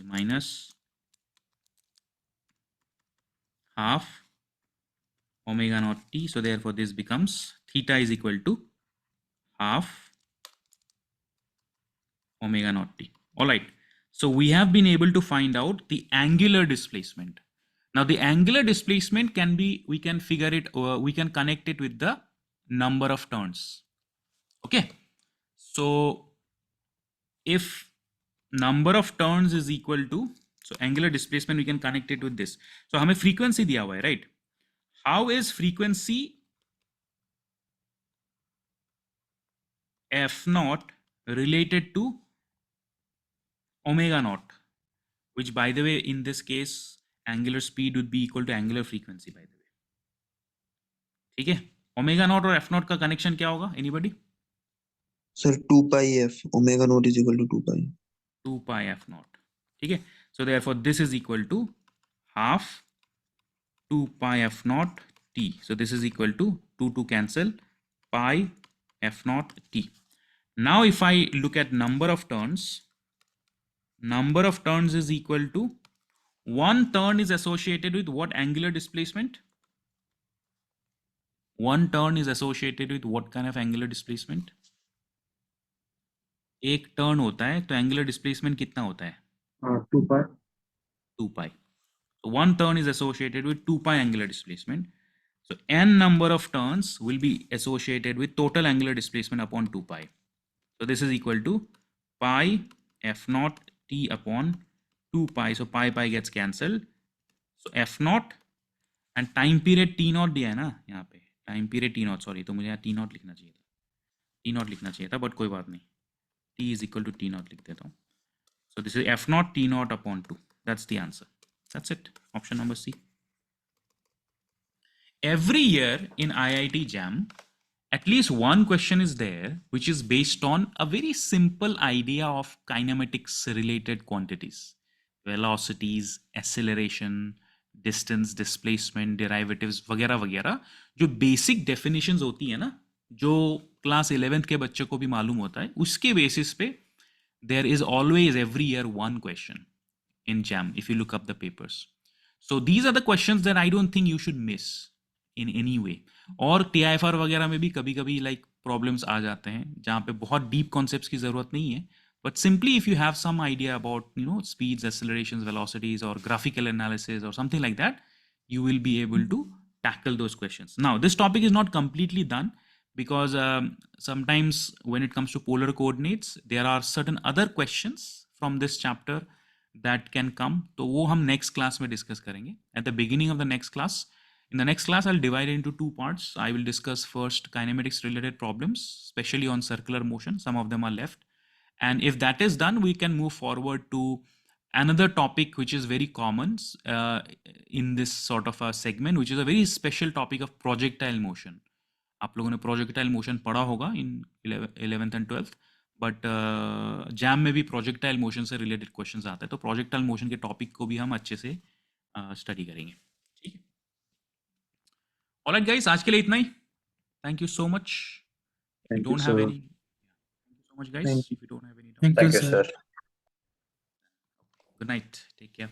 minus half omega naught t. So therefore this becomes theta is equal to half omega naught t. All right. So we have been able to find out the angular displacement. Now the angular displacement can be, we can figure it, we can connect it with the number of turns. Okay. So if number of turns is equal to, so angular displacement, we can connect it with this. So हमें frequency दिया हुआ है, right? How is frequency f naught related to omega naught, which by the way, in this case, angular speed would be equal to angular frequency, by the way. ठीक है? Omega naught और f naught का connection क्या होगा? Anybody? Sir, 2 pi f omega naught is equal to 2 pi. 2 pi f naught. ठीक है? So therefore this is equal to half 2 pi f naught t. So this is equal to 2 cancel pi f naught t. Now if I look at number of turns is equal to, one turn is associated with what angular displacement? One turn is associated with what kind of angular displacement? एक turn होता है तो angular displacement कितना होता है? 2 pi. 2 pi. So one turn is associated with 2 pi angular displacement. So n number of turns will be associated with total angular displacement upon 2 pi. So this is equal to pi f naught t upon 2 pi. So pi gets cancelled. So f naught and time period t naught दिया है ना यहाँ पे, time period t naught, sorry, तो मुझे यहाँ t naught लिखना चाहिए था, t naught लिखना चाहिए था, but कोई बात नहीं, t is equal to t naught लिख देता हूँ. So this is f naught t naught upon 2. That's the answer. That's it. Option number C. Every year in IIT JAM, at least one question is there which is based on a very simple idea of kinematics related quantities, velocities, acceleration, distance, displacement, derivatives वगैरह वगैरह, जो basic definitions होती है ना, जो class 11th के बच्चे को भी मालूम होता है, उसके basis पे there is always every year one question in JAM if you look up the papers. So these are the questions that I don't think you should miss in any way. और TIFR वगैरह में भी कभी कभी like problems आ जाते हैं जहाँ पे बहुत deep concepts की ज़रूरत नहीं है, but simply if you have some idea about, you know, speeds, accelerations, velocities, or graphical analysis or something like that, you will be able to tackle those questions. Now this topic is not completely done, because sometimes when it comes to polar coordinates, there are certain other questions from this chapter that can come. तो वो हम next class में discuss करेंगे. At the beginning of the next class, in the next class, I'll divide it into two parts. I will discuss first kinematics related problems, especially on circular motion. Some of them are left. And if that is done, we can move forward to another topic which is very common in this sort of a segment, which is a very special topic of projectile motion. आप लोगों ने projectile motion पढ़ा होगा in 11th and 12th, but jam में भी projectile motion से related questions आते हैं, तो projectile motion के topic को भी हम अच्छे से study करेंगे. ठीक है. Alright guys, आज के लिए इतना ही. Thank you so much. If you Thank you, don't have sir. any, thank you so much guys. Thank If you don't have any, Thank you, Thank you, sir. sir. good night. Take care.